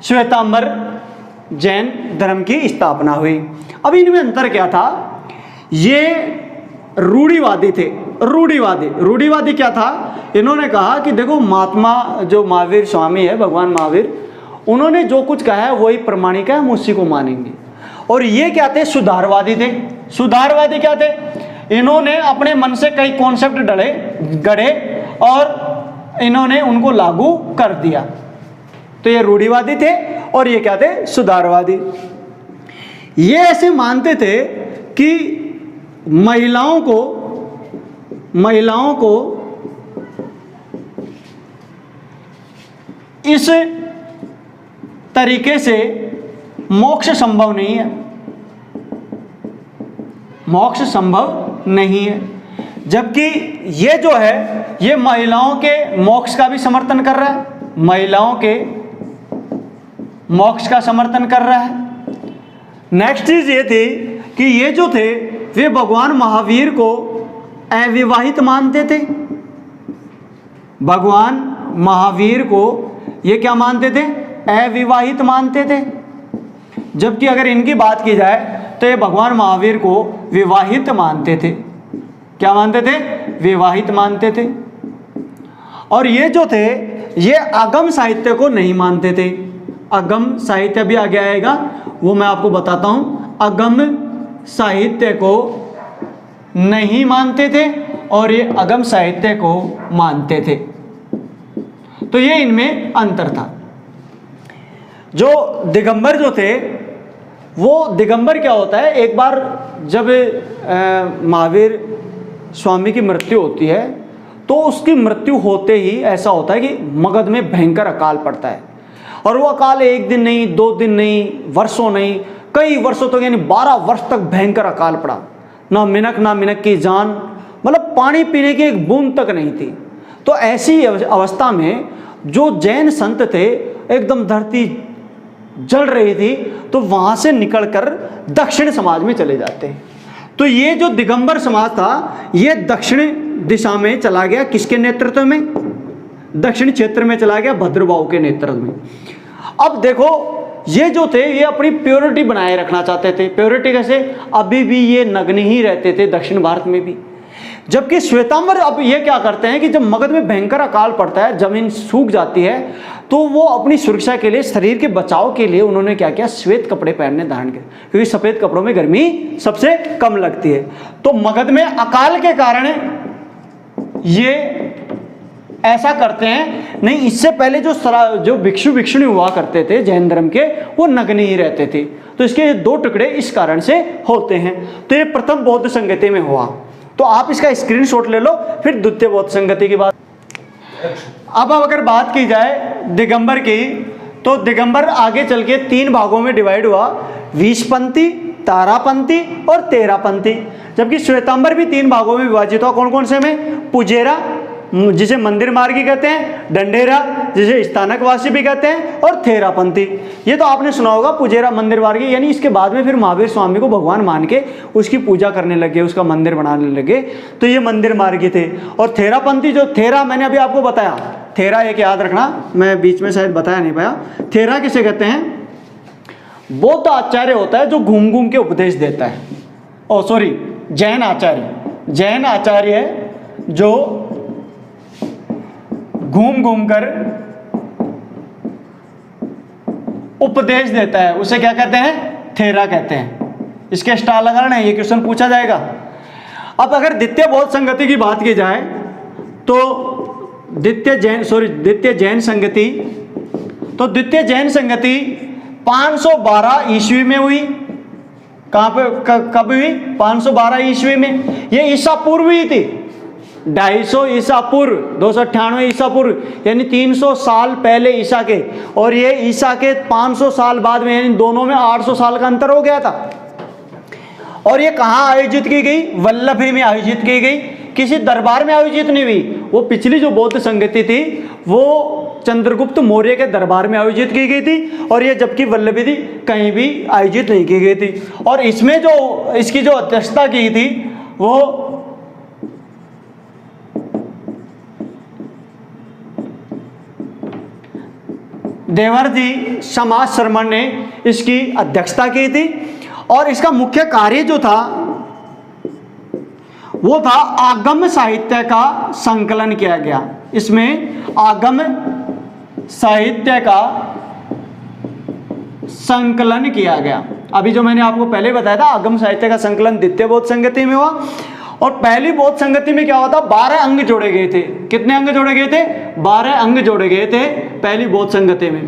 श्वेतांबर जैन धर्म की स्थापना हुई। अब इनमें अंतर क्या था? ये रूढ़िवादी थे। रूढ़िवादी क्या था? इन्होंने कहा कि देखो महात्मा जो महावीर स्वामी है, भगवान महावीर, उन्होंने जो कुछ कहा है वही प्रमाणिक है, हम उसी को मानेंगे। और ये क्या थे? सुधारवादी थे। सुधारवादी क्या थे? इन्होंने अपने मन से कई कॉन्सेप्ट गढ़े और इन्होंने उनको लागू कर दिया। तो ये रूढ़िवादी थे और ये क्या थे? सुधारवादी। ये ऐसे मानते थे कि महिलाओं को इस तरीके से मोक्ष संभव नहीं है, मोक्ष संभव नहीं है। जबकि ये जो है ये महिलाओं के मोक्ष का भी समर्थन कर रहा है, महिलाओं के मोक्ष का समर्थन कर रहा है। नेक्स्ट चीज ये थी कि ये जो थे वे भगवान महावीर को अविवाहित मानते थे। भगवान महावीर को ये क्या मानते थे? अविवाहित मानते थे। जबकि अगर इनकी बात की जाए तो ये भगवान महावीर को विवाहित मानते थे। क्या मानते थे? विवाहित मानते थे। और ये जो थे ये आगम साहित्य को नहीं मानते थे। अगम साहित्य भी आगे आएगा, वो मैं आपको बताता हूं। अगम साहित्य को नहीं मानते थे और ये अगम साहित्य को मानते थे। तो ये इनमें अंतर था। जो दिगंबर जो थे वो दिगंबर क्या होता है? एक बार जब महावीर स्वामी की मृत्यु होती है तो उसकी मृत्यु होते ही ऐसा होता है कि मगध में भयंकर अकाल पड़ता है। और वो अकाल एक दिन नहीं, 2 दिन नहीं, वर्षों नहीं, कई वर्षों तक यानी 12 वर्ष तक भयंकर अकाल पड़ा। ना मिनक की जान, मतलब पानी पीने की एक बूंद तक नहीं थी। तो ऐसी अवस्था में जो जैन संत थे एकदम धरती जल रही थी तो वहां से निकलकर दक्षिण समाज में चले जाते हैं। तो ये जो दिगंबर समाज था ये दक्षिण दिशा में चला गया। किसके नेतृत्व में? दक्षिण क्षेत्र में चला गया, भद्रबाहु के नेतृत्व में। अब देखो ये जो थे ये अपनी प्योरिटी बनाए रखना चाहते थे। प्योरिटी कैसे? अभी भी ये नग्न ही रहते थे दक्षिण भारत में भी। जबकि श्वेतांबर अब ये क्या करते हैं कि जब मगध में भयंकर अकाल पड़ता है, जमीन सूख जाती है, तो वो अपनी सुरक्षा के लिए, शरीर के बचाव के लिए उन्होंने क्या किया? श्वेत कपड़े पहनने धारण किए, क्योंकि सफेद कपड़ों में गर्मी सबसे कम लगती है। तो मगध में अकाल के कारण ये ऐसा करते हैं। नहीं, इससे पहले जो भिक्षु भिक्षुणी हुआ करते थे जैन धर्म के, वो नग्न ही रहते थे। तो इसके 2 टुकड़े इस कारण से होते हैं। तो ये प्रथम बौद्ध संगति में हुआ। तो आप इसका स्क्रीनशॉट ले लो, फिर द्वितीय बौद्ध संगति की बात। अब अगर बात की जाए दिगंबर की, तो दिगंबर आगे चल के 3 भागों में डिवाइड हुआ, 20पंथी, तारापंथी और तेरापंथी। जबकि श्वेतांबर भी 3 भागों में विभाजित हुआ। कौन कौन से में? पुजेरा जिसे मंदिर मार्गी कहते हैं, डंडेरा जिसे स्थानकवासी भी कहते हैं, और थेरापंथी। ये तो आपने सुना होगा, पुजेरा मंदिर मार्गी। यानी इसके बाद में फिर महावीर स्वामी को भगवान मान के उसकी पूजा करने लगे, उसका मंदिर बनाने लगे, तो ये मंदिर मार्गी थे। और थेरापंथी जो थेरा मैंने अभी आपको बताया, थेरा एक याद रखना, मैं बीच में शायद बताया नहीं पाया। थेरा किसे कहते हैं? बौद्ध आचार्य होता है जो घूम घूम के उपदेश देता है। ओ सॉरी, जैन आचार्य है जो घूम घूम कर उपदेश देता है, उसे क्या कहते हैं? थेरा कहते हैं। इसके स्टार लगाना है, ये क्वेश्चन पूछा जाएगा। अब अगर द्वितीय बौद्ध संगति की बात की जाए तो द्वितीय जैन संगति, तो द्वितीय जैन संगति 512 ईस्वी में हुई। कहाँ पे, कब हुई? 512 ईस्वी में। ये ईसा पूर्व हुई थी, 250 ईसा पूर्व, 298 ईसा पूर्व, यानी 300 साल पहले ईसा के। और ये ईसा के 500 साल बाद में, यानी दोनों में 800 साल का अंतर हो गया था। और ये कहाँ आयोजित की गई? वल्लभी में आयोजित की गई, किसी दरबार में आयोजित नहीं हुई। वो पिछली जो बौद्ध संगति थी वो चंद्रगुप्त मौर्य के दरबार में आयोजित की गई थी, और ये जबकि वल्लभी थी कहीं भी आयोजित नहीं की गई थी। और इसमें जो इसकी जो अध्यक्षता की थी वो देवर्षि समाज शर्मा ने इसकी अध्यक्षता की थी। और इसका मुख्य कार्य जो था वो था आगम साहित्य का संकलन किया गया। इसमें आगम साहित्य का संकलन किया गया। अभी जो मैंने आपको पहले बताया था, आगम साहित्य का संकलन द्वितीय बौद्ध संगति में हुआ। और पहली बौद्ध संगति में क्या हुआ था? 12 अंग जोड़े गए थे। कितने अंग जोड़े गए थे? 12 अंग जोड़े गए थे पहली बौद्ध संगति में।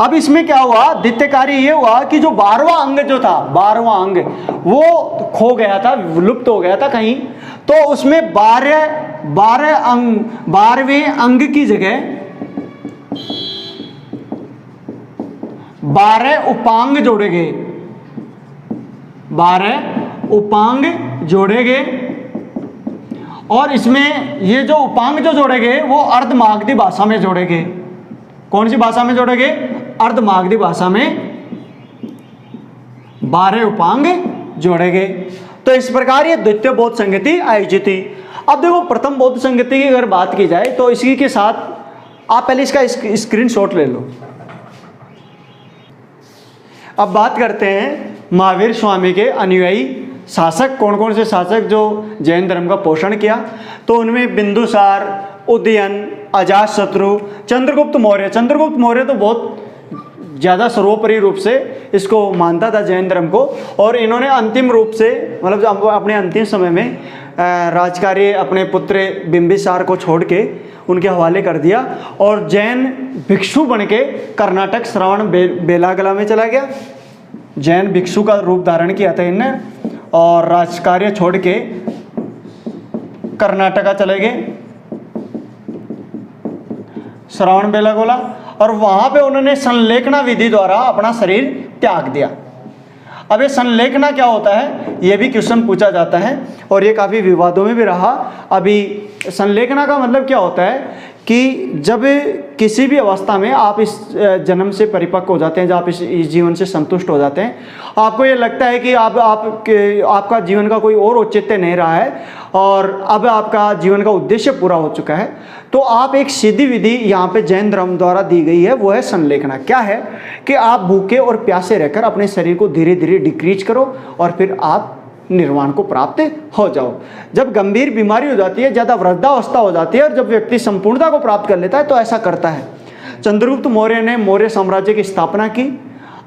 अब इसमें क्या हुआ? द्वितीय कार्य ये हुआ कि जो 12वां अंग जो था, 12वां अंग वो खो गया था, लुप्त हो गया था कहीं। तो उसमें 12वें अंग की जगह 12 उपांग जोड़े गए, 12 उपांग जोड़े गए। और इसमें ये जो उपांग जो जोड़े गए वो अर्धमागधी भाषा में जोड़े गए। कौन सी भाषा में जोड़े गए? अर्धमागधी भाषा में 12 उपांग जोड़े गए। तो इस प्रकार ये द्वितीय बौद्ध संगति आयोजित थी। अब देखो, प्रथम बौद्ध संगति की अगर बात की जाए तो इसी के साथ आप पहले इसका स्क्रीनशॉट ले लो। अब बात करते हैं महावीर स्वामी के अनुयायी शासक, कौन कौन से शासक जो जैन धर्म का पोषण किया। तो उनमें बिंदुसार, उदयन, अजातशत्रु, चंद्रगुप्त मौर्य। चंद्रगुप्त मौर्य तो बहुत ज़्यादा सर्वोपरि रूप से इसको मानता था जैन धर्म को। और इन्होंने अंतिम रूप से, मतलब अपने अंतिम समय में राजकार्य अपने पुत्र बिंबिसार को छोड़ के उनके हवाले कर दिया और जैन भिक्षु बन के कर्नाटक श्रवण बेलागला में चला गया। जैन भिक्षु का रूप धारण किया था इनने और राजकार्य छोड़ के कर्नाटका चले गए, श्रवण बेलागोला, और वहां पे उन्होंने संलेखना विधि द्वारा अपना शरीर त्याग दिया। अब ये संलेखना क्या होता है, ये भी क्वेश्चन पूछा जाता है और ये काफ़ी विवादों में भी रहा। अभी संलेखना का मतलब क्या होता है कि जब किसी भी अवस्था में आप इस जन्म से परिपक्व हो जाते हैं, जब आप इस जीवन से संतुष्ट हो जाते हैं, आपको ये लगता है कि आपका जीवन का कोई और औचित्य नहीं रहा है और अब आपका जीवन का उद्देश्य पूरा हो चुका है, तो आप एक सीधी विधि यहाँ पे जैन धर्म द्वारा दी गई है, वो है संलेखना। क्या है कि आप भूखे और प्यासे रहकर अपने शरीर को धीरे धीरे डिक्रीज करो और फिर आप निर्वाण को प्राप्त हो जाओ। जब गंभीर बीमारी हो जाती है, ज़्यादा वृद्धावस्था हो जाती है और जब व्यक्ति संपूर्णता को प्राप्त कर लेता है तो ऐसा करता है। चंद्रगुप्त मौर्य ने मौर्य साम्राज्य की स्थापना की,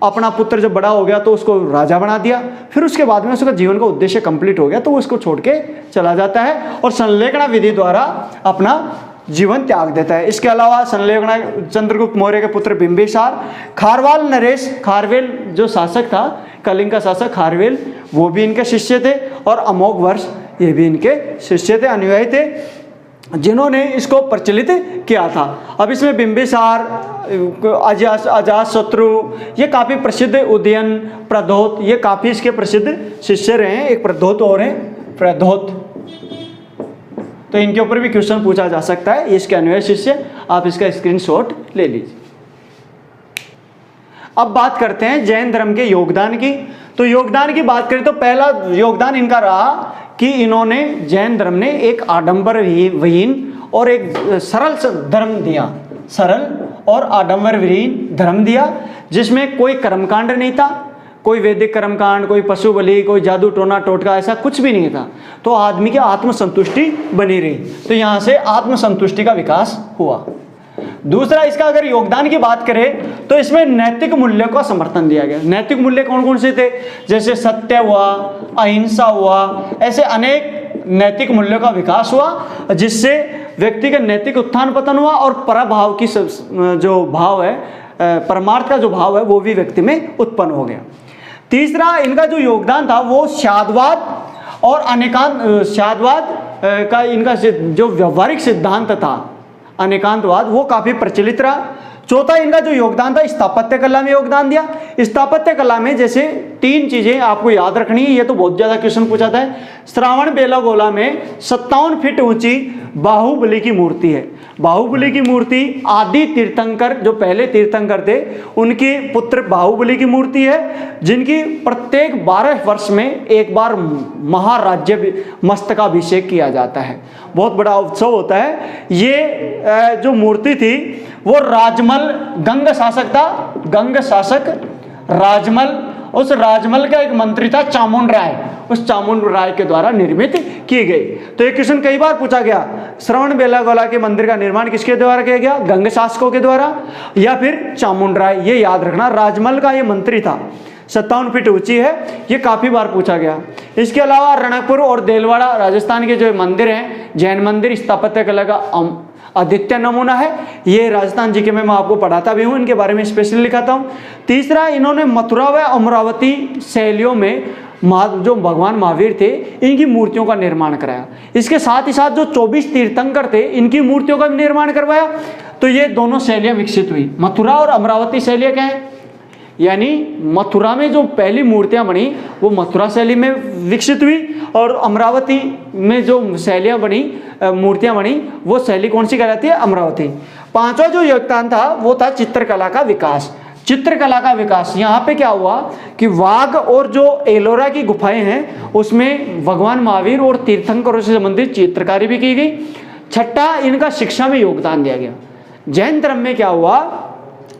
अपना पुत्र जब बड़ा हो गया तो उसको राजा बना दिया, फिर उसके बाद में उसका जीवन का उद्देश्य कंप्लीट हो गया तो वो उसको छोड़ के चला जाता है और संलेखना विधि द्वारा अपना जीवन त्याग देता है। इसके अलावा संलेखना चंद्रगुप्त मौर्य के पुत्र बिंबिसार, खारवाल नरेश, खारवेल जो शासक था, कलिंग का शासक खारवेल, वो भी इनके शिष्य थे, और अमोघ वर्ष ये भी इनके शिष्य थे, अनुयायी थे, जिन्होंने इसको प्रचलित किया था। अब इसमें बिंबिसार, अजातशत्रु ये काफ़ी प्रसिद्ध, उदयन, प्रद्योत ये काफ़ी इसके प्रसिद्ध शिष्य रहे हैं। एक प्रद्योत और हैं, प्रद्योत, तो इनके ऊपर भी क्वेश्चन पूछा जा सकता है। इसके अनुयायी शिष्य, आप इसका स्क्रीनशॉट ले लीजिए। अब बात करते हैं जैन धर्म के योगदान की। तो योगदान की बात करें तो पहला योगदान इनका रहा कि इन्होंने, जैन धर्म ने एक आडंबर विहीन और एक सरल धर्म दिया, सरल और आडंबर विहीन धर्म दिया, जिसमें कोई कर्मकांड नहीं था, कोई वैदिक कर्मकांड, कोई पशु बलि, कोई जादू टोना टोटका, ऐसा कुछ भी नहीं था। तो आदमी की आत्मसंतुष्टि बनी रही, तो यहाँ से आत्मसंतुष्टि का विकास हुआ। दूसरा, इसका अगर योगदान की बात करें तो इसमें नैतिक मूल्यों का समर्थन दिया गया। नैतिक मूल्य कौन कौन से थे, जैसे सत्य हुआ, अहिंसा हुआ, ऐसे अनेक नैतिक मूल्यों का विकास हुआ, जिससे व्यक्ति का नैतिक उत्थान पतन हुआ और पराभाव की जो भाव है, परमार्थ का जो भाव है वो भी व्यक्ति में उत्पन्न हो गया। तीसरा इनका जो योगदान था वो शादवाद और अनेकांत शादवाद का इनका जो व्यवहारिक सिद्धांत था अनेकांतवाद वो काफी प्रचलित रहा। चौथा इनका जो योगदान था स्थापत्य कला में योगदान दिया। स्थापत्य कला में जैसे 3 चीजें आपको याद रखनी है, ये तो बहुत ज्यादा क्वेश्चन पूछा था। श्रावण बेलागोला में 57 फीट ऊंची बाहुबली की मूर्ति है। बाहुबली की मूर्ति आदि तीर्थंकर जो पहले तीर्थंकर थे उनके पुत्र बाहुबली की मूर्ति है, जिनकी प्रत्येक 12 वर्ष में एक बार महाराज्य मस्तकाभिषेक किया जाता है। बहुत बड़ा उत्सव होता है। ये जो मूर्ति थी वो राजमल गंग शासक था, गंग शासक राजमल, उस राजमल का एक मंत्री था चामुंड राय, उस चामुंड राय के द्वारा निर्मित की गई। तो ये क्वेश्चन कई बार पूछा गया, श्रवण बेलागोला के मंदिर का निर्माण किसके द्वारा किया गया? गंग शासकों के द्वारा या फिर चामुंड राय। ये याद रखना, राजमल का ये मंत्री था, 57 फीट ऊंची है, ये काफी बार पूछा गया। इसके अलावा रणकपुर और देलवाड़ा राजस्थान के जो मंदिर हैं, जैन मंदिर स्थापत्य कला का आदित्य नमूना है। ये राजस्थान जी के में मैं आपको पढ़ाता भी हूँ, इनके बारे में स्पेशली लिखाता हूँ। तीसरा इन्होंने मथुरा व अमरावती शैलियों में जो भगवान महावीर थे इनकी मूर्तियों का निर्माण कराया। इसके साथ ही साथ जो 24 तीर्थंकर थे इनकी मूर्तियों का भी निर्माण करवाया। तो ये दोनों शैलियाँ विकसित हुई, मथुरा और अमरावती शैलियाँ क्या हैं? यानी मथुरा में जो पहली मूर्तियां बनी वो मथुरा शैली में विकसित हुई और अमरावती में जो शैलियां बनी मूर्तियां बनी वो शैली कौन सी कहलाती है? अमरावती। पांचवा जो योगदान था वो था चित्रकला का विकास। चित्रकला का विकास यहाँ पे क्या हुआ कि वाघ और जो एलोरा की गुफाएं हैं उसमें भगवान महावीर और तीर्थंकरों से संबंधित चित्रकारी भी की गई। छठा इनका शिक्षा में योगदान दिया गया। जैन धर्म में क्या हुआ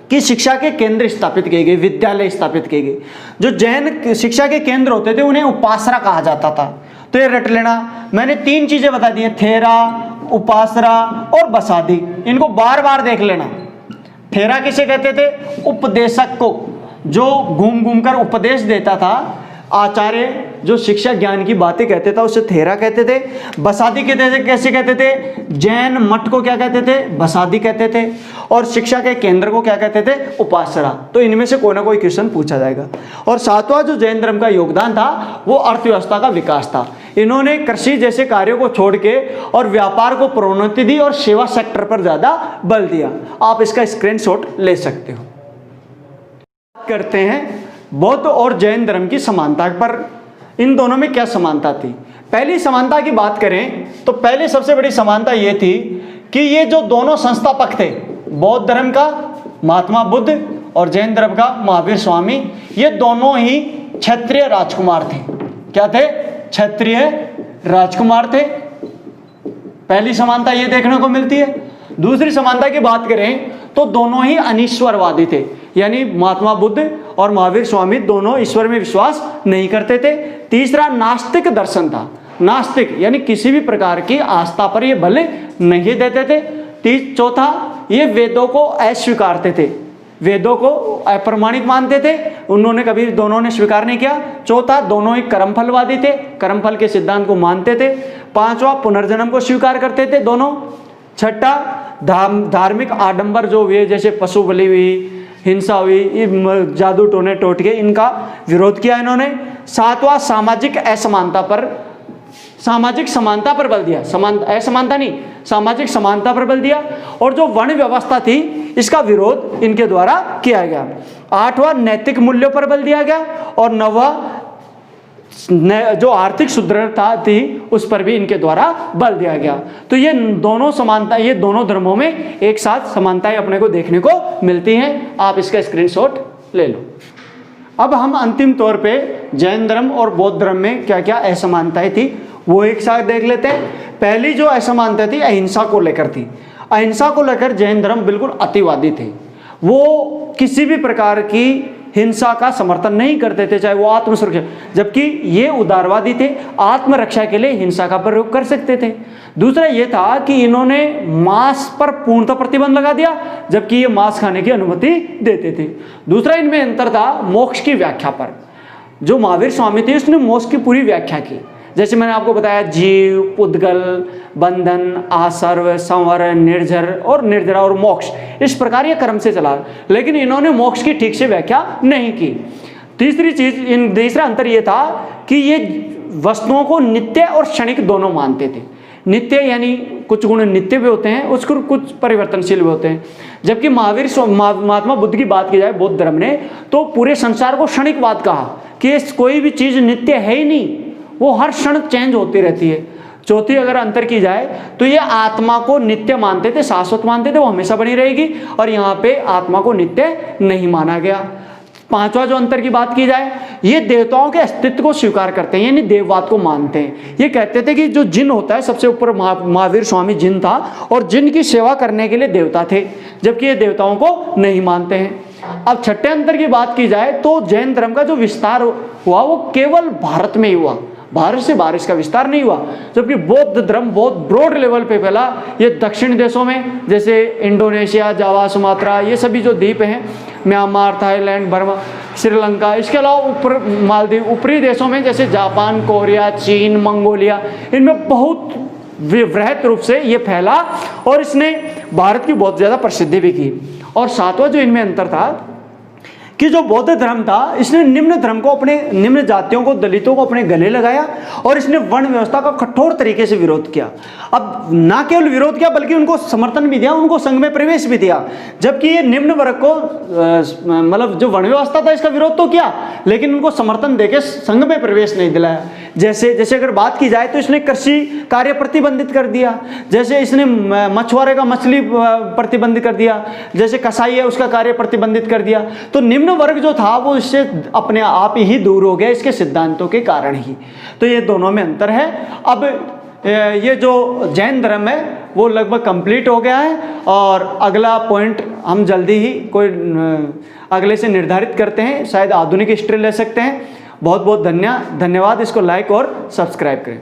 कि शिक्षा के केंद्र स्थापित किए गए, विद्यालय स्थापित किए गए। जो जैन शिक्षा के केंद्र होते थे उन्हें उपासना कहा जाता था। तो ये रट लेना, मैंने 3 चीजें बता दी हैं, थेरा, उपासना और बसादी। इनको बार बार देख लेना। थेरा किसे कहते थे? उपदेशक को, जो घूम घूम कर उपदेश देता था, आचार्य जो शिक्षा ज्ञान की बातें कहते था उसे थेरा कहते थे। बसादी कैसे कहते थे? जैन मठ को क्या कहते थे? बसादी कहते थे। और शिक्षा के केंद्र को क्या कहते थे? उपासना। तो इनमें से कोई ना कोई क्वेश्चन पूछा जाएगा। और 7वां जो जैन धर्म का योगदान था वो अर्थव्यवस्था का विकास था। इन्होंने कृषि जैसे कार्यों को छोड़ के और व्यापार को प्रोन्नति दी और सेवा सेक्टर पर ज्यादा बल दिया। आप इसका स्क्रीनशॉट ले सकते हो। करते हैं बौद्ध और जैन धर्म की समानता पर। इन दोनों में क्या समानता थी? पहली समानता की बात करें तो पहले सबसे बड़ी समानता ये थी कि ये जो दोनों संस्थापक थे, बौद्ध धर्म का महात्मा बुद्ध और जैन धर्म का महावीर स्वामी, ये दोनों ही क्षत्रिय राजकुमार थे। क्या थे? क्षत्रिय राजकुमार थे। पहली समानता ये देखने को मिलती है। दूसरी समानता की बात करें तो दोनों ही अनीश्वरवादी थे, यानी महात्मा बुद्ध और महावीर स्वामी दोनों ईश्वर में विश्वास नहीं करते थे। तीसरा नास्तिक दर्शन था। नास्तिक यानी किसी भी प्रकार की आस्था पर ये बल नहीं देते थे। चौथा ये वेदों को अस्वीकारते थे, वेदों को अप्रमाणिक मानते थे, उन्होंने कभी दोनों ने स्वीकार नहीं किया। चौथा दोनों ही कर्मफलवादी थे, कर्मफल के सिद्धांत को मानते थे। पांचवा पुनर्जन्म को स्वीकार करते थे दोनों। छठा धार्मिक आडंबर जो हुए जैसे पशु बलि हुई, हिंसा हुई, जादू टोने टोटके, इनका विरोध किया इन्होंने। सातवां सामाजिक असमानता पर, सामाजिक समानता पर बल दिया। असमानता नहीं, सामाजिक समानता पर बल दिया। और जो वर्ण व्यवस्था थी इसका विरोध इनके द्वारा किया गया। आठवां नैतिक मूल्यों पर बल दिया गया। और नौवां जो आर्थिक सुदृढ़ता थी उस पर भी इनके द्वारा बल दिया गया। तो ये दोनों समानता, ये दोनों धर्मों में एक साथ समानताएं अपने को देखने को मिलती हैं। आप इसका स्क्रीनशॉट ले लो। अब हम अंतिम तौर पे जैन धर्म और बौद्ध धर्म में क्या क्या असमानताएं थी वो एक साथ देख लेते हैं। पहली जो असमानता थी अहिंसा को लेकर थी। अहिंसा को लेकर जैन धर्म बिल्कुल अतिवादी थे। वो किसी भी प्रकार की हिंसा का समर्थन नहीं करते थे, चाहे वो आत्मसुरक्षा, जबकि ये उदारवादी थे, आत्मरक्षा के लिए हिंसा का प्रयोग कर सकते थे। दूसरा ये था कि इन्होंने मांस पर पूर्णतः प्रतिबंध लगा दिया, जबकि ये मांस खाने की अनुमति देते थे। दूसरा इनमें अंतर था मोक्ष की व्याख्या पर। जो महावीर स्वामी थे उसने मोक्ष की पूरी व्याख्या की, जैसे मैंने आपको बताया जीव, पुद्गल, बंधन, आसर्व, संवर, निर्जर और निर्जरा और मोक्ष, इस प्रकार ये क्रम से चला, लेकिन इन्होंने मोक्ष की ठीक से व्याख्या नहीं की। तीसरी चीज, तीसरा अंतर ये था कि ये वस्तुओं को नित्य और क्षणिक दोनों मानते थे। नित्य यानी कुछ गुण नित्य भी होते हैं, उसको कुछ परिवर्तनशील भी होते हैं। जबकि महात्मा बुद्ध की बात की जाए बौद्ध धर्म ने, तो पूरे संसार को क्षणिकवाद कहा कि कोई भी चीज नित्य है ही नहीं, वो हर क्षण चेंज होती रहती है। चौथी अगर अंतर की जाए तो ये आत्मा को नित्य मानते थे, शाश्वत मानते थे, वो हमेशा बनी रहेगी, और यहाँ पे आत्मा को नित्य नहीं माना गया। पांचवा जो अंतर की बात की जाए, ये देवताओं के अस्तित्व को स्वीकार करते हैं, यानी देववाद को मानते हैं। ये कहते थे कि जो जिन होता है, सबसे ऊपर महावीर स्वामी जिन था, और जिन की सेवा करने के लिए देवता थे, जबकि ये देवताओं को नहीं मानते हैं। अब छठे अंतर की बात की जाए तो जैन धर्म का जो विस्तार हुआ वो केवल भारत में ही हुआ, भारत से बाहर इसका विस्तार नहीं हुआ। जबकि बौद्ध धर्म बहुत ब्रॉड लेवल पे फैला, ये दक्षिण देशों में जैसे इंडोनेशिया, जावा, सुमात्रा, ये सभी जो द्वीप हैं, म्यांमार, थाईलैंड, बर्मा, श्रीलंका, इसके अलावा ऊपर मालदीव, ऊपरी देशों में जैसे जापान, कोरिया, चीन, मंगोलिया, इनमें बहुत वृहत रूप से ये फैला और इसने भारत की बहुत ज़्यादा प्रसिद्धि भी की। और सातवां जो इनमें अंतर था कि जो बौद्ध धर्म था, इसने निम्न धर्म को, अपने निम्न जातियों को, दलितों को अपने गले लगाया और इसने वर्ण व्यवस्था का कठोर तरीके से विरोध किया। अब ना केवल विरोध किया बल्कि उनको समर्थन भी दिया, उनको संघ में प्रवेश भी दिया। जबकि ये निम्न वर्ग को मतलब जो वर्ण व्यवस्था था इसका विरोध तो किया, लेकिन उनको समर्थन देके संघ में प्रवेश नहीं दिलाया। जैसे अगर बात की जाए तो इसने कृषि कार्य प्रतिबंधित कर दिया, जैसे इसने मछुआरे का मछली प्रतिबंधित कर दिया, जैसे कसाई है उसका कार्य प्रतिबंधित कर दिया। तो निम्न वर्ग जो था वो इससे अपने आप ही दूर हो गया इसके सिद्धांतों के कारण ही। तो ये दोनों में अंतर है। अब ये जो जैन धर्म है वो लगभग कंप्लीट हो गया है, और अगला पॉइंट हम जल्दी ही कोई अगले से निर्धारित करते हैं, शायद आधुनिक हिस्ट्री ले सकते हैं। बहुत बहुत धन्यवाद। इसको लाइक और सब्सक्राइब करें।